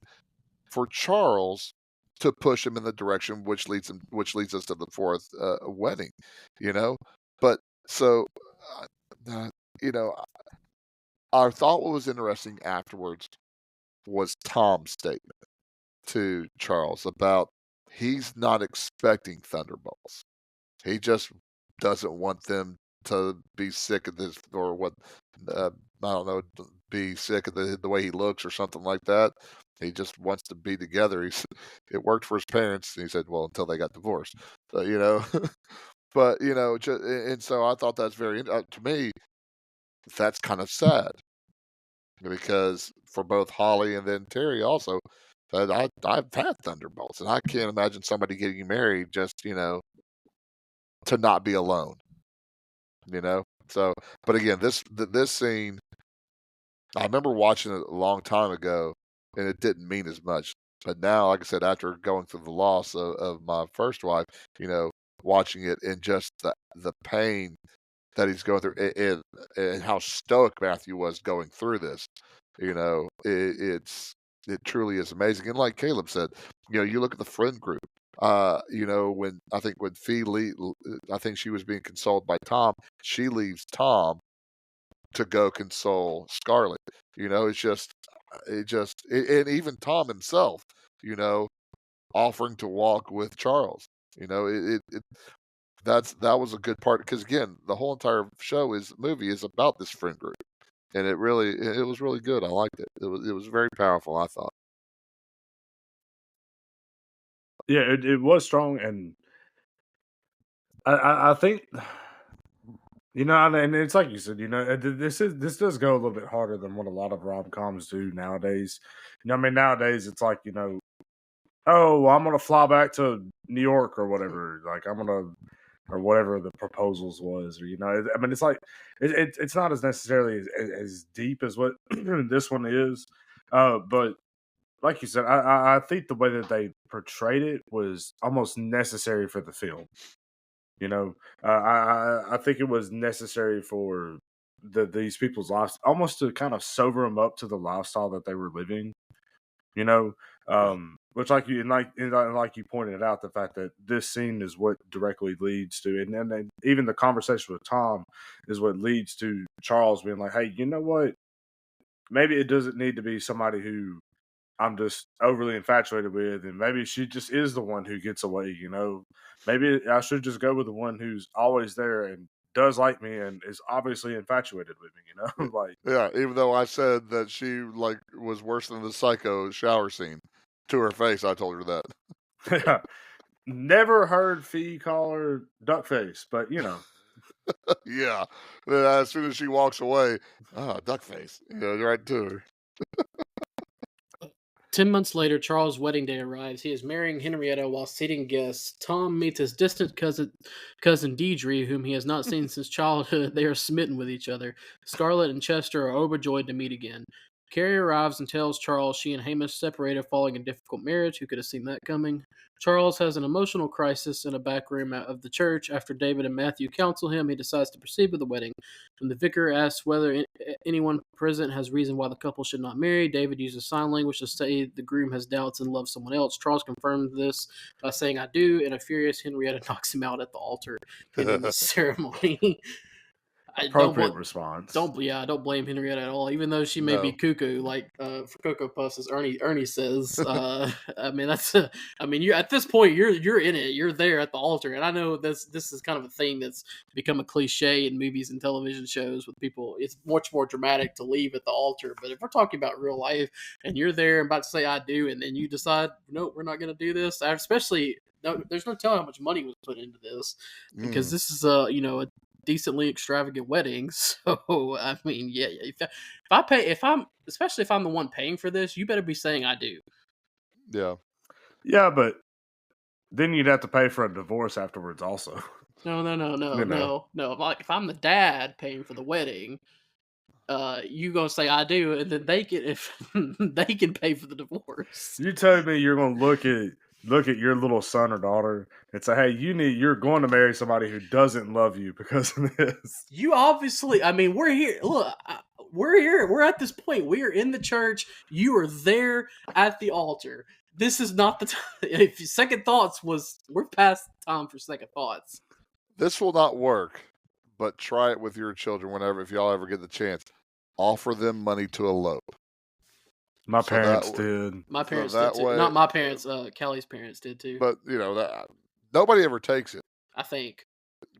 for Charles to push him in the direction which leads us to the fourth wedding, you know. But so, uh, you know, I thought what was interesting afterwards was Tom's statement to Charles about he's not expecting thunderbolts. He just doesn't want them to be sick of this or what I don't know, be sick of the way he looks or something like that. He just wants to be together. It worked for his parents. He said, well, until they got divorced. So, but and so I thought that's to me, that's kind of sad because for both Holly and then Terry also, that I've had thunderbolts, and I can't imagine somebody getting married just to not be alone. So, but again, this scene, I remember watching it a long time ago, and it didn't mean as much. But now, like I said, after going through the loss of my first wife, watching it and just the pain that he's going through, and how stoic Matthew was going through this, it truly is amazing. And like Caleb said, you look at the friend group. When Fee I think she was being consoled by Tom. She leaves Tom to go console Scarlett. And even Tom himself, you know, offering to walk with Charles. That was a good part because, again, the whole entire movie is about this friend group, and it was really good. I liked it. It was very powerful, I thought. Yeah, it was strong, and I think and it's like you said, this does go a little bit harder than what a lot of rom coms do nowadays. Nowadays it's like oh, well, I'm gonna fly back to New York or whatever. Like I'm gonna or whatever the proposals was, or it's like it's not as necessarily as deep as what this one is, but like you said, I think the way that they portrayed it was almost necessary for the film. I think it was necessary for these people's lives, almost to kind of sober them up to the lifestyle that they were living. You know, Right. which like you pointed out, the fact that this scene is what directly leads to, and then even the conversation with Tom is what leads to Charles being like, "Hey, you know what? Maybe it doesn't need to be somebody who I'm just overly infatuated with, and maybe she just is the one who gets away. Maybe I should just go with the one who's always there and does like me and is obviously infatuated with me. Like." Yeah, even though I said that she was worse than the psycho shower scene to her face, I told her that. Yeah. Never heard Fee call her Duckface, but Yeah. Then as soon as she walks away, duck face. Right to her. 10 months later, Charles' wedding day arrives. He is marrying Henrietta while seating guests. Tom meets his distant cousin Deidre, whom he has not seen since childhood. They are smitten with each other. Scarlett and Chester are overjoyed to meet again. Carrie arrives and tells Charles she and Hamish separated following a difficult marriage. Who could have seen that coming? Charles has an emotional crisis in a back room of the church. After David and Matthew counsel him, he decides to proceed with the wedding. When the vicar asks whether anyone present has reason why the couple should not marry, David uses sign language to say the groom has doubts and loves someone else. Charles confirms this by saying "I do," and a furious Henrietta knocks him out at the altar, ending the ceremony. I appropriate response. I don't blame Henrietta at all, even though she may be No. cuckoo, like for Cocoa Puffs, as Ernie says. I mean, you at this point you're in it, you're there at the altar, and I know this is kind of a thing that's become a cliche in movies and television shows with people. It's much more dramatic to leave at the altar, but if we're talking about real life and you're there and about to say "I do," and then you decide, no, we're not going to do this, especially. No, there's no telling how much money was put into this because this is a decently extravagant wedding. So I mean, yeah, especially if I'm the one paying for this, you better be saying "I do." Yeah. Yeah, but then you'd have to pay for a divorce afterwards, also. No. Like if I'm the dad paying for the wedding, you gonna say "I do," and then they can pay for the divorce. You tell me you're gonna look at your little son or daughter and say, "Hey, you're going to marry somebody who doesn't love you because of this." You obviously, I mean, we're here. Look, we're here. We're at this point. We are in the church. You are there at the altar. This is not the time. If second thoughts we're past time for second thoughts. This will not work, but try it with your children if y'all ever get the chance. Offer them money to elope. My So parents that did. My So parents that did too. way- Not my parents. Kelly's parents did too. But nobody ever takes it, I think.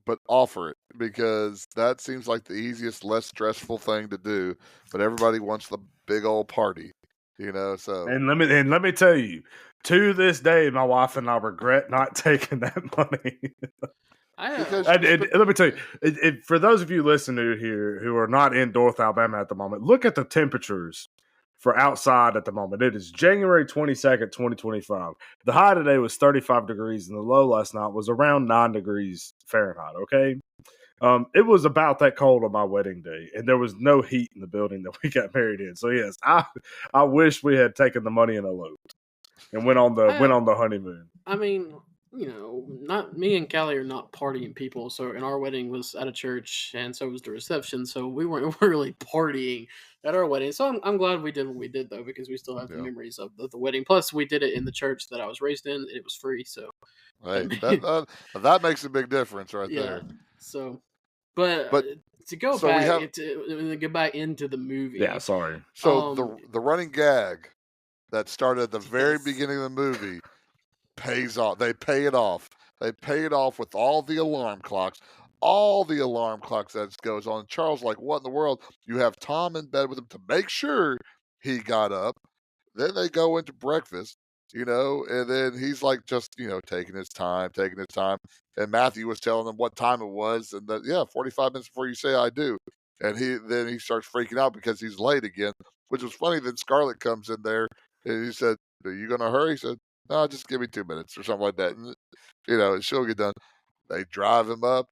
but offer it because that seems like the easiest, less stressful thing to do. But everybody wants the big old party, So And let me tell you, to this day, my wife and I regret not taking that money. Because let me tell you, for those of you listening here who are not in North Alabama at the moment, look at the temperatures for outside at the moment. It is January 22nd, 2025. The high today was 35 degrees, and the low last night was around 9 degrees Fahrenheit, okay? It was about that cold on my wedding day, and there was no heat in the building that we got married in. So yes, I wish we had taken the money and eloped and went on the honeymoon. I mean, not me and Callie are not partying people. So, and our wedding was at a church, and so was the reception. So we weren't really partying at our wedding. So I'm glad we did what we did though, because we still have the memories of the wedding. Plus, we did it in the church that I was raised in, and it was free. So, hey, that makes a big difference right there. So, but to go so back to get back into the movie. Yeah, sorry. So the running gag that started at the very beginning of the movie pays off. They pay it off. They pay it off with all the alarm clocks. All the alarm clocks that goes on. Charles, like, what in the world? You have Tom in bed with him to make sure he got up. Then they go into breakfast. and then he's like just, taking his time, And Matthew was telling him what time it was, and that, yeah, 45 minutes before you say I do. And he starts freaking out because he's late again, which was funny. Then Scarlett comes in there and he said, "Are you gonna hurry?" He said, "No, just give me 2 minutes or something like that." And, and she'll get done. They drive him up.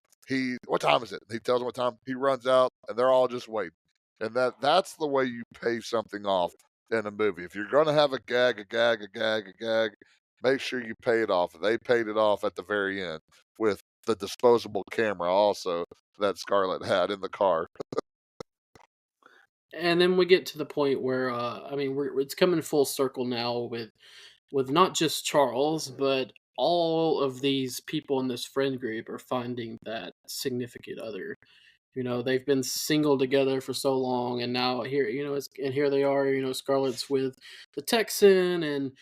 What time is it? He tells them what time. He runs out, and they're all just waiting. And that's the way you pay something off in a movie. If you're going to have a gag, make sure you pay it off. They paid it off at the very end with the disposable camera also that Scarlett had in the car. And then we get to the point where it's coming full circle now with not just Charles, but all of these people in this friend group are finding that significant other. They've been single together for so long, and now here they are. Scarlett's with the Texan, and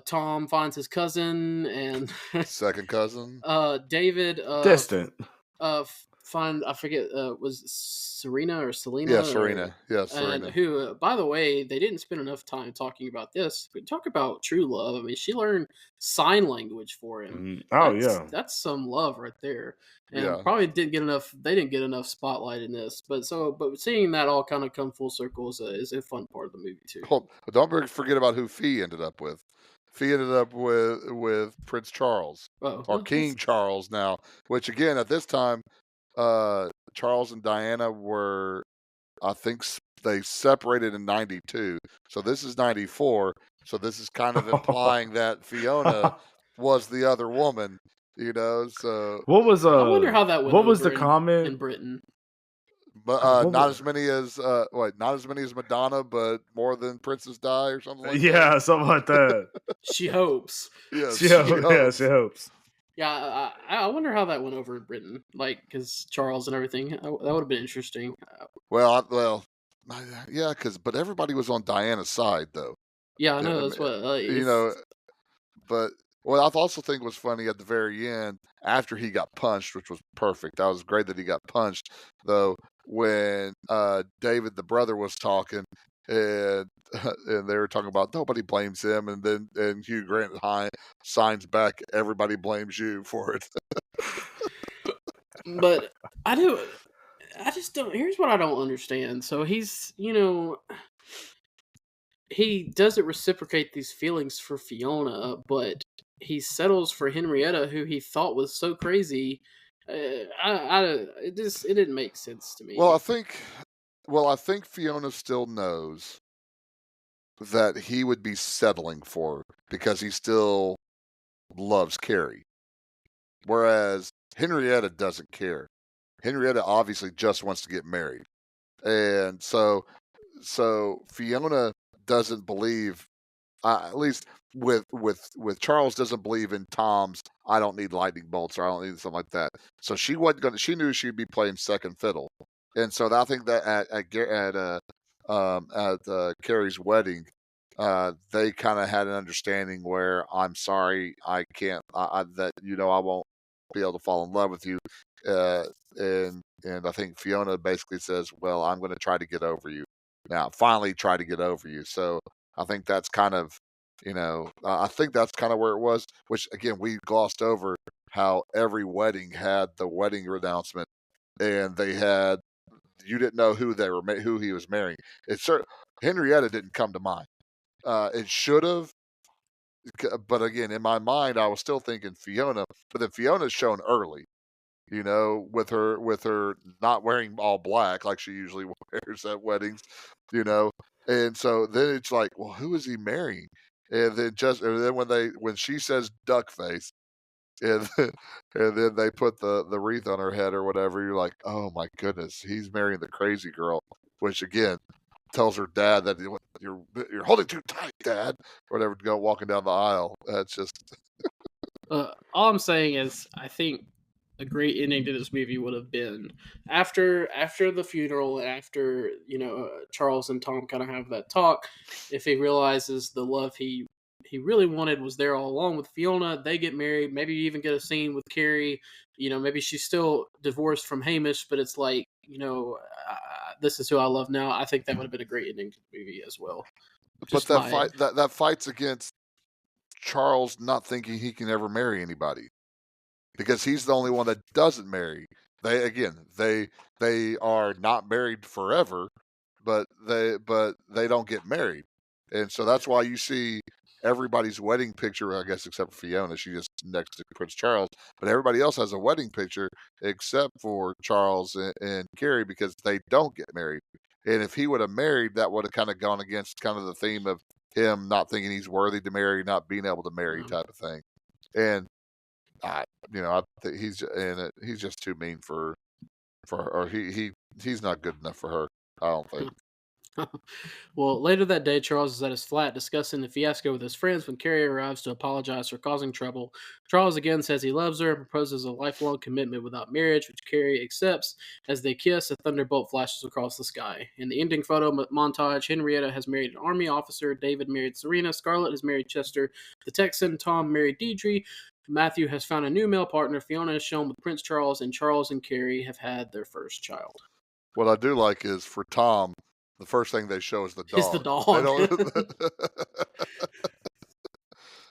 Tom finds his cousin, and Second cousin. David Distant. Find, I forget, was Serena or Selena? Yeah, Serena. And Serena. who, by the way, they didn't spend enough time talking about this. But talk about true love. I mean, she learned sign language for him. That's some love right there. And probably didn't get enough. They didn't get enough spotlight in this. But seeing that all kind of come full circle is a fun part of the movie too. Well, don't forget about who Fee ended up with. Fee ended up with Prince Charles, or King Charles now. Which again, at this time, Charles and Diana were, I think, they separated in '92. So this is '94. So this is kind of implying that Fiona was the other woman. So what was I wonder how that went. What was over the comment in Britain? But not as many as Madonna, but more than Princess Di or something like that. Yeah, something like that. She hopes. Yes, she hopes. Yeah, I wonder how that went over in Britain, because Charles and everything. That would have been interesting. Well, yeah, but everybody was on Diana's side, though. Yeah, I know, that's what... But what I also think was funny at the very end, after he got punched, which was perfect. That was great that he got punched, though, when David, the brother, was talking, and they were talking about nobody blames him, and Hugh Grant signs back, everybody blames you for it. But I just don't. Here's what I don't understand. So he's, he doesn't reciprocate these feelings for Fiona, but he settles for Henrietta, who he thought was so crazy. It didn't make sense to me. Well, I think Fiona still knows that he would be settling for her because he still loves Carrie. Whereas Henrietta doesn't care. Henrietta obviously just wants to get married. And so Fiona doesn't believe, at least with Charles, doesn't believe in Tom's I don't need lightning bolts, or I don't need something like that. So she she knew she'd be playing second fiddle. And so I think that at Carrie's wedding, they kind of had an understanding where I'm sorry, I can't, I won't be able to fall in love with you. And I think Fiona basically says, well, I'm going to try to get over you now, finally try to get over you. So I think that's kind of, I think that's kind of where it was, which again, we glossed over how every wedding had the wedding announcement, and you didn't know who he was marrying. Henrietta didn't come to mind. It should have, but again, in my mind, I was still thinking Fiona. But then Fiona's shown early, with her not wearing all black like she usually wears at weddings, And so then it's like, well, who is he marrying? And then when she says duck face, and then they put the wreath on her head or whatever, you're like, oh my goodness, he's marrying the crazy girl, which again tells her dad that you're holding too tight, Dad, or whatever, to go walking down the aisle. That's just all I'm saying is, I think a great ending to this movie would have been after the funeral, after Charles and Tom kind of have that talk. If he realizes the love he really wanted was there all along with Fiona, they get married. Maybe you even get a scene with Carrie. Maybe she's still divorced from Hamish, but it's like, this is who I love now. I think that would have been a great ending to the movie as well. But that fight's against Charles not thinking he can ever marry anybody because he's the only one that doesn't marry. They are not married forever, but they don't get married, and so that's why you see everybody's wedding picture. I guess except for Fiona, she just next to Prince Charles, but everybody else has a wedding picture except for Charles and Carrie because they don't get married. And if he would have married, that would have kind of gone against kind of the theme of him not thinking he's worthy to marry, not being able to marry, type of thing. And I, I think he's just too mean for her, or he's not good enough for her. I don't think. Well, later that day, Charles is at his flat discussing the fiasco with his friends when Carrie arrives to apologize for causing trouble. Charles again says he loves her and proposes a lifelong commitment without marriage, which Carrie accepts. As they kiss, a thunderbolt flashes across the sky. In the ending photo montage, Henrietta has married an army officer, David married Serena, Scarlett has married Chester the Texan, Tom married Deidre, Matthew has found a new male partner, Fiona is shown with Prince Charles, and Charles and Carrie have had their first child. What I do like is for Tom, the first thing they show is the dog. It's the dog. They don't...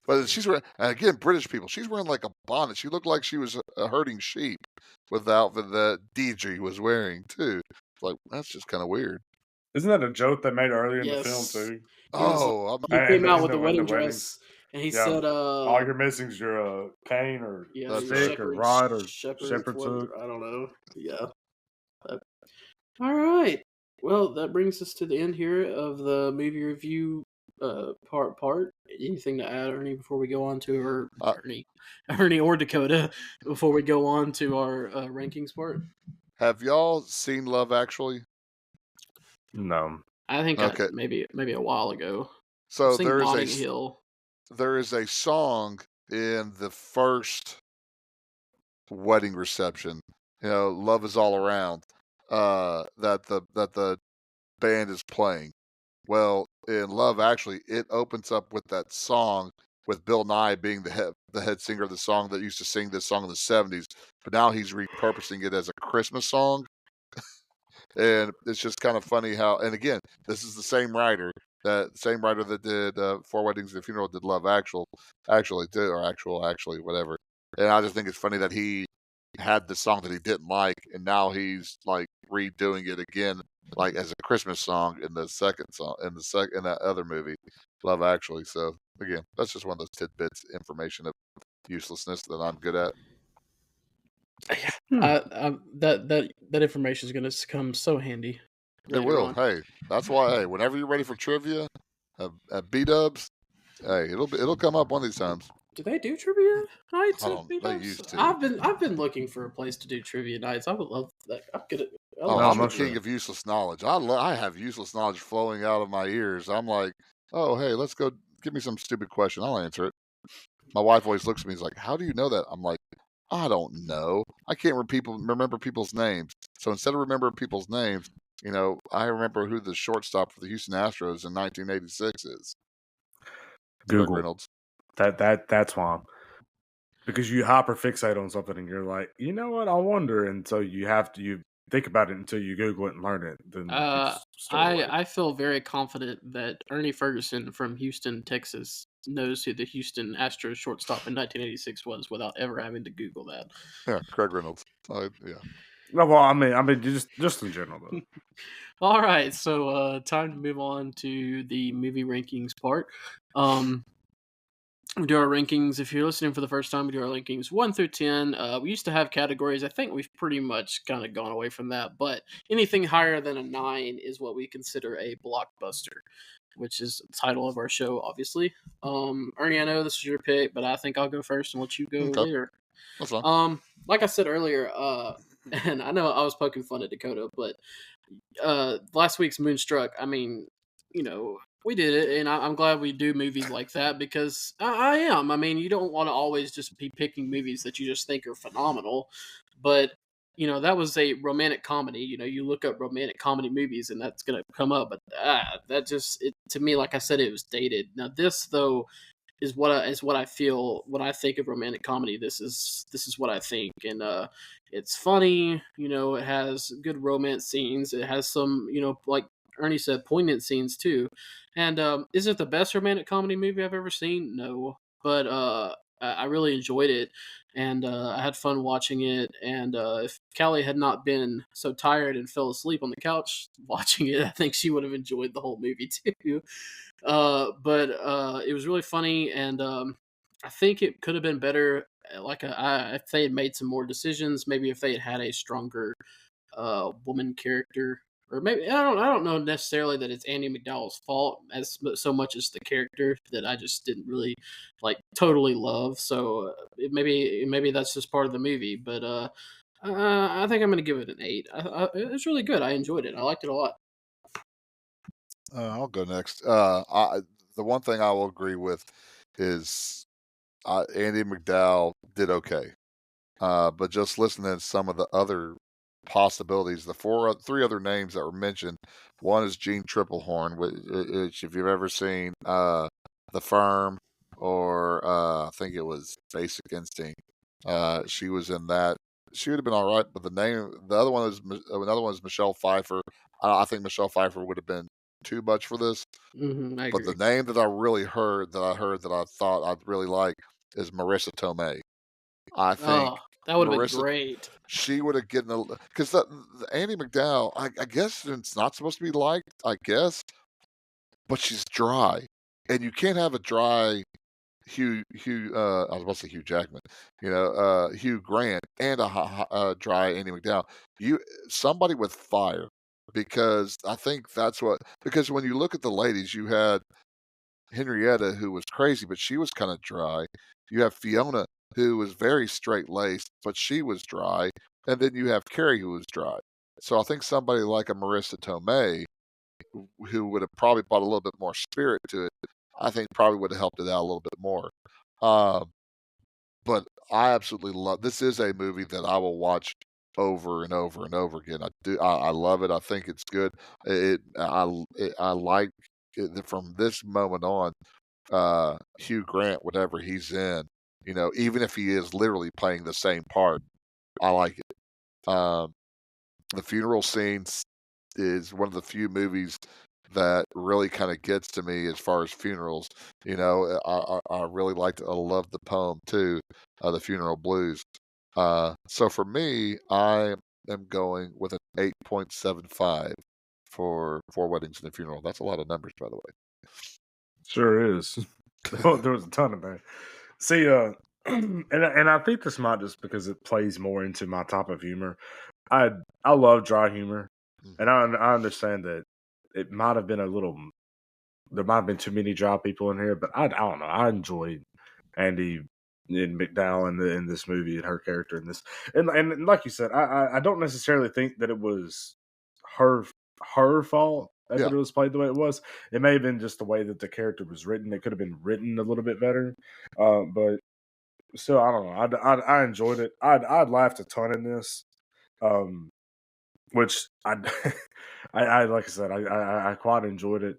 But she's wearing, and again, British people, she's wearing like a bonnet. She looked like she was herding sheep with the outfit that Deidre was wearing, too. Like, that's just kind of weird. Isn't that a joke they made earlier in the film, too? He came out with the wedding dress, and he said, all you're missing is your cane or stick or rod or shepherd's hook. I don't know. Yeah. All right. Well, that brings us to the end here of the movie review part. Anything to add, Ernie, before we go on to Ernie or Dakota, before we go on to our rankings part? Have y'all seen Love Actually? No. I think maybe a while ago. So there is a song in the first wedding reception, Love Is All Around, that the band is playing. Well, in Love Actually, it opens up with that song with Bill Nye being the head singer of the song that used to sing this song in the 70s, but now he's repurposing it as a Christmas song. And it's just kind of funny how, and again, this is the same writer that did Four Weddings and a Funeral did Love Actually, whatever. And I just think it's funny that he had the song that he didn't like, and now he's like redoing it again, like as a Christmas song in the second song in that other movie, Love Actually. So again, that's just one of those tidbits information of uselessness that I'm good at. That information is going to come so handy. It will. On. Hey, that's why. Hey, whenever you're ready for trivia at B-Dubs, hey, it'll come up one of these times. Do they do trivia nights? They used to. I've been looking for a place to do trivia nights. I would love that. I'm the king of useless knowledge. I have useless knowledge flowing out of my ears. I'm like, oh, hey, let's go. Give me some stupid question. I'll answer it. My wife always looks at me and is like, how do you know that? I'm like, I don't know. I can't remember people's names. So instead of remembering people's names, I remember who the shortstop for the Houston Astros in 1986 is. Google. Reynolds. That's why. Because you hyperfixate on something and you're like, you know what? I wonder. And so you think about it until you Google it and learn it. Then I feel very confident that Ernie Ferguson from Houston, Texas, knows who the Houston Astros shortstop in 1986 was without ever having to Google that. Yeah, Craig Reynolds. Yeah. No, well, I mean, just in general though. All right, so time to move on to the movie rankings part. We do our rankings. If you're listening for the first time, we do our rankings 1 through 10. We used to have categories. I think we've pretty much kind of gone away from that. But anything higher than a 9 is what we consider a blockbuster, which is the title of our show, obviously. Ernie, I know this is your pick, but I think I'll go first and let you go later. That's fine. Like I said earlier, and I know I was poking fun at Dakota, but last week's Moonstruck, I mean, we did it, and I'm glad we do movies like that because I am. I mean, you don't want to always just be picking movies that you just think are phenomenal, but that was a romantic comedy. You look up romantic comedy movies, and that's gonna come up. But that just to me, like I said, it was dated. Now this though is what I feel when I think of romantic comedy. This is what I think, and it's funny. It has good romance scenes. It has some like Ernie said, poignant scenes too. And is it the best romantic comedy movie I've ever seen? No. but I really enjoyed it, and I had fun watching it. And if Callie had not been so tired and fell asleep on the couch watching it, I think she would have enjoyed the whole movie too. But it was really funny, and I think it could have been better. If they had made some more decisions, maybe if they had had a stronger woman character, or maybe I don't know necessarily that it's Andy McDowell's fault as so much as the character that I just didn't really like totally love. So maybe that's just part of the movie, but I think I'm gonna give it an 8. It's really good. I enjoyed it. I liked it a lot. I'll go next. The one thing I will agree with is Andy McDowell did okay. But just listening to some of the other possibilities, the three other names that were mentioned, one is Gene Triplehorn, which if you've ever seen The Firm or I think it was Basic Instinct, she was in that. She would have been all right, but the other one is another one is Michelle Pfeiffer. I think Michelle Pfeiffer would have been too much for this. I But the agree. name that I really heard that I thought I'd really like is Marissa Tomei. I think Oh, that would have been Marissa, great. she would have gotten because the Andy McDowell, I guess it's not supposed to be liked, I guess, but she's dry, and you can't have a dry Hugh. I was about to say Hugh Jackman, Hugh Grant, and a dry Andy McDowell. You somebody with fire, because I think that's what. Because when you look at the ladies, you had Henrietta, who was crazy, but she was kind of dry. You have Fiona, who was very straight laced, but she was dry. And then you have Carrie, who was dry. So I think somebody like a Marissa Tomei, who would have probably brought a little bit more spirit to it, I think probably would have helped it out a little bit more. Um, but I absolutely love this. Is a movie that I will watch over and over and over again. I love it. I think it's good. I like it from this moment on. Hugh Grant, whatever he's in, even if he is literally playing the same part, I like it. The funeral scenes is one of the few movies that really kind of gets to me as far as funerals. I really I love the poem too, the funeral blues. So for me, I am going with an 8.75 for Four Weddings and a Funeral. That's a lot of numbers, by the way. Sure is. There was a ton of that. See, and I think this might just because it plays more into my type of humor. I I love dry humor, and Mhm. I understand that it might have been a little. There might have been too many dry people in here, but I don't know. I enjoyed Andy and McDowell in this movie and her character in this, and like you said, I don't necessarily think that it was her her fault that Yeah. it was played the way it was. It may have been just the way that the character was written. It could have been written a little bit better, but still, I don't know. I enjoyed it. I'd laughed a ton in this, um, which I, I like I said, I quite enjoyed it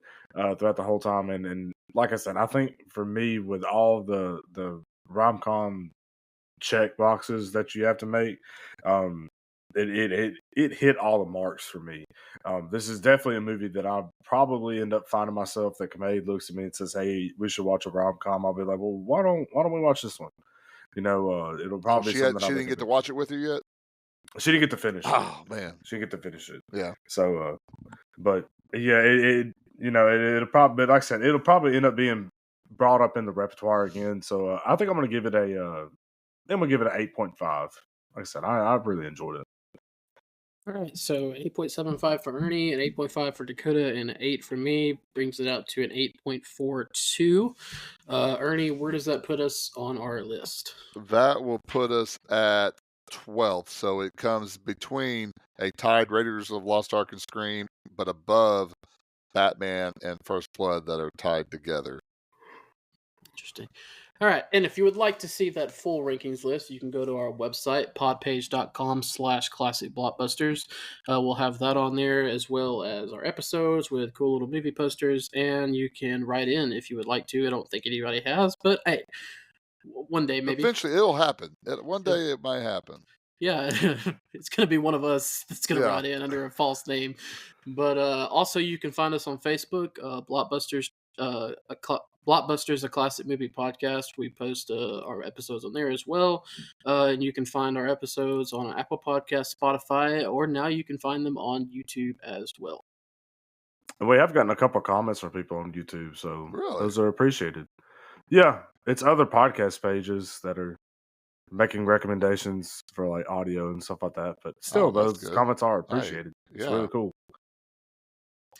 throughout the whole time, and like I said, I think for me with all the rom com check boxes that you have to make, um, it hit all the marks for me. This is definitely a movie that I'll probably end up finding myself that Kamei looks at me and says, "Hey, we should watch a rom com." I'll be like, "Well, why don't we watch this one?" It'll So probably be something that she I'll didn't make get it. to watch it with you yet? She didn't get to finish it. Oh man. She didn't get to finish it. Yeah. So, but yeah, it'll probably, but like I said, it'll probably end up being brought up in the repertoire again. So I think I'm gonna give it I'm gonna give it an 8.5. Like I said, I really enjoyed it. All right, so 8.75 for Ernie, an 8.5 for Dakota, and an 8 for me brings it out to an 8.42. Ernie, where does that put us on our list? That will put us at 12th. So it comes between a tied Raiders of the Lost Ark and Scream, but above Batman and First Blood that are tied together. Interesting. All right, and if you would like to see that full rankings list, you can go to our website, podpage.com/classic blockbusters. We'll have that on there as well as our episodes with cool little movie posters, and you can write in if you would like to. I don't think anybody has, but hey, one day maybe. Eventually, it'll happen. One day, it might happen. Yeah, it's gonna be one of us that's gonna Yeah. write in under a false name. But also, you can find us on Facebook, Blockbusters Blockbusters, a classic movie podcast. We post our episodes on there as well, and you can find our episodes on Apple Podcasts, Spotify, or now you can find them on YouTube as well. And we have gotten a couple comments from people on YouTube, so Really? those are appreciated. Yeah, it's other podcast pages that are making recommendations for like audio and stuff like that. But still, Oh, that's those good. comments are Hey, appreciated. It's yeah, really cool.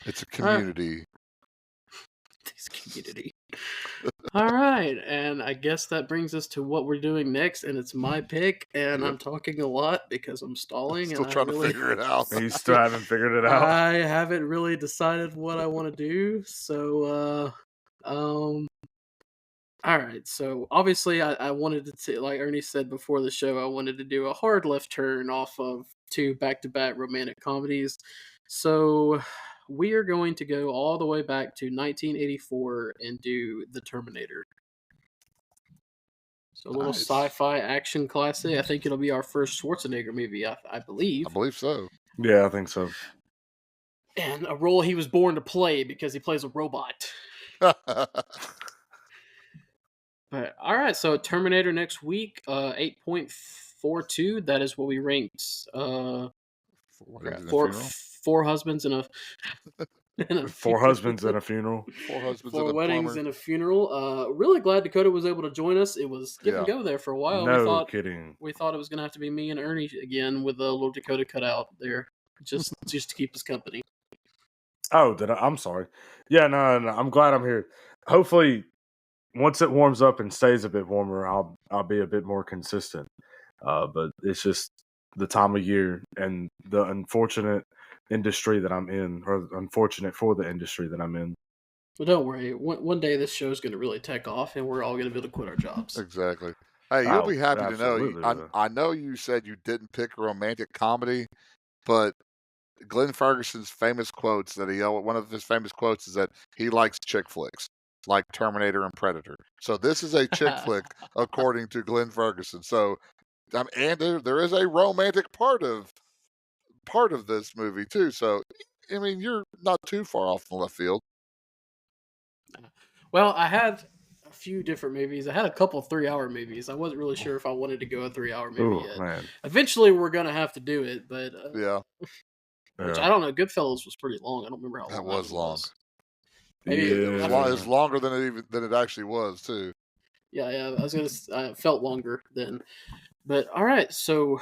it's a All right. community. This community. All right, and I guess that brings us to what we're doing next, and it's my pick, and Yep. I'm talking a lot because I'm I'm stalling, still and trying to figure it out. You still haven't figured it out. I haven't really decided what I want to do. So, all right. So obviously, I wanted to, like Ernie said before the show, I wanted to do a hard left turn off of two back-to-back romantic comedies. So we are going to go all the way back to 1984 and do The Terminator. So a little Nice. sci-fi action classic. I think it'll be our first Schwarzenegger movie, I believe. I believe so. Yeah, I think so. And a role he was born to play because he plays a robot. But all right, so Terminator next week, 8.42. That is what we ranked. Four weddings and a Four funeral. four husbands and a Four husbands and a funeral. Four husbands four and a weddings plumber. and a funeral. Really glad Dakota was able to join us. It was give and Yeah. go there for a while. No kidding. We thought it was gonna have to be me and Ernie again with a little Dakota cut out there, just to keep us company. Oh, did I? I'm sorry. Yeah, no. I'm glad I'm here. Hopefully, once it warms up and stays a bit warmer, I'll be a bit more consistent. But it's just the time of year and the unfortunate industry that I'm in, or unfortunate for the industry that I'm in. But don't worry, one day this show's gonna really take off, and we're all gonna be able to quit our jobs. Exactly. Hey, you'll Oh, be happy to know. absolutely. I know you said you didn't pick a romantic comedy, but Glenn Ferguson's famous quotes that one of his famous quotes is that he likes chick flicks like Terminator and Predator. So this is a chick flick according to Glenn Ferguson. So and there is a romantic part of this movie too. So I mean, you're not too far off the left field. Well, I had a few different movies. I had a couple 3-hour movies. I wasn't really sure if I wanted to go a 3-hour movie Ooh, yet. man. Eventually, we're gonna have to do it, but Yeah, which Yeah. I don't know. Goodfellas was pretty long. I don't remember how long that was long. Maybe Yeah. It's longer than it actually was too. Yeah. I was gonna. I felt longer then, but all right. So,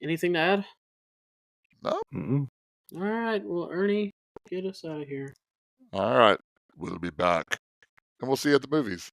anything to add? No. Mm-mm. All right. Well, Ernie, get us out of here. All right, we'll be back, and we'll see you at the movies.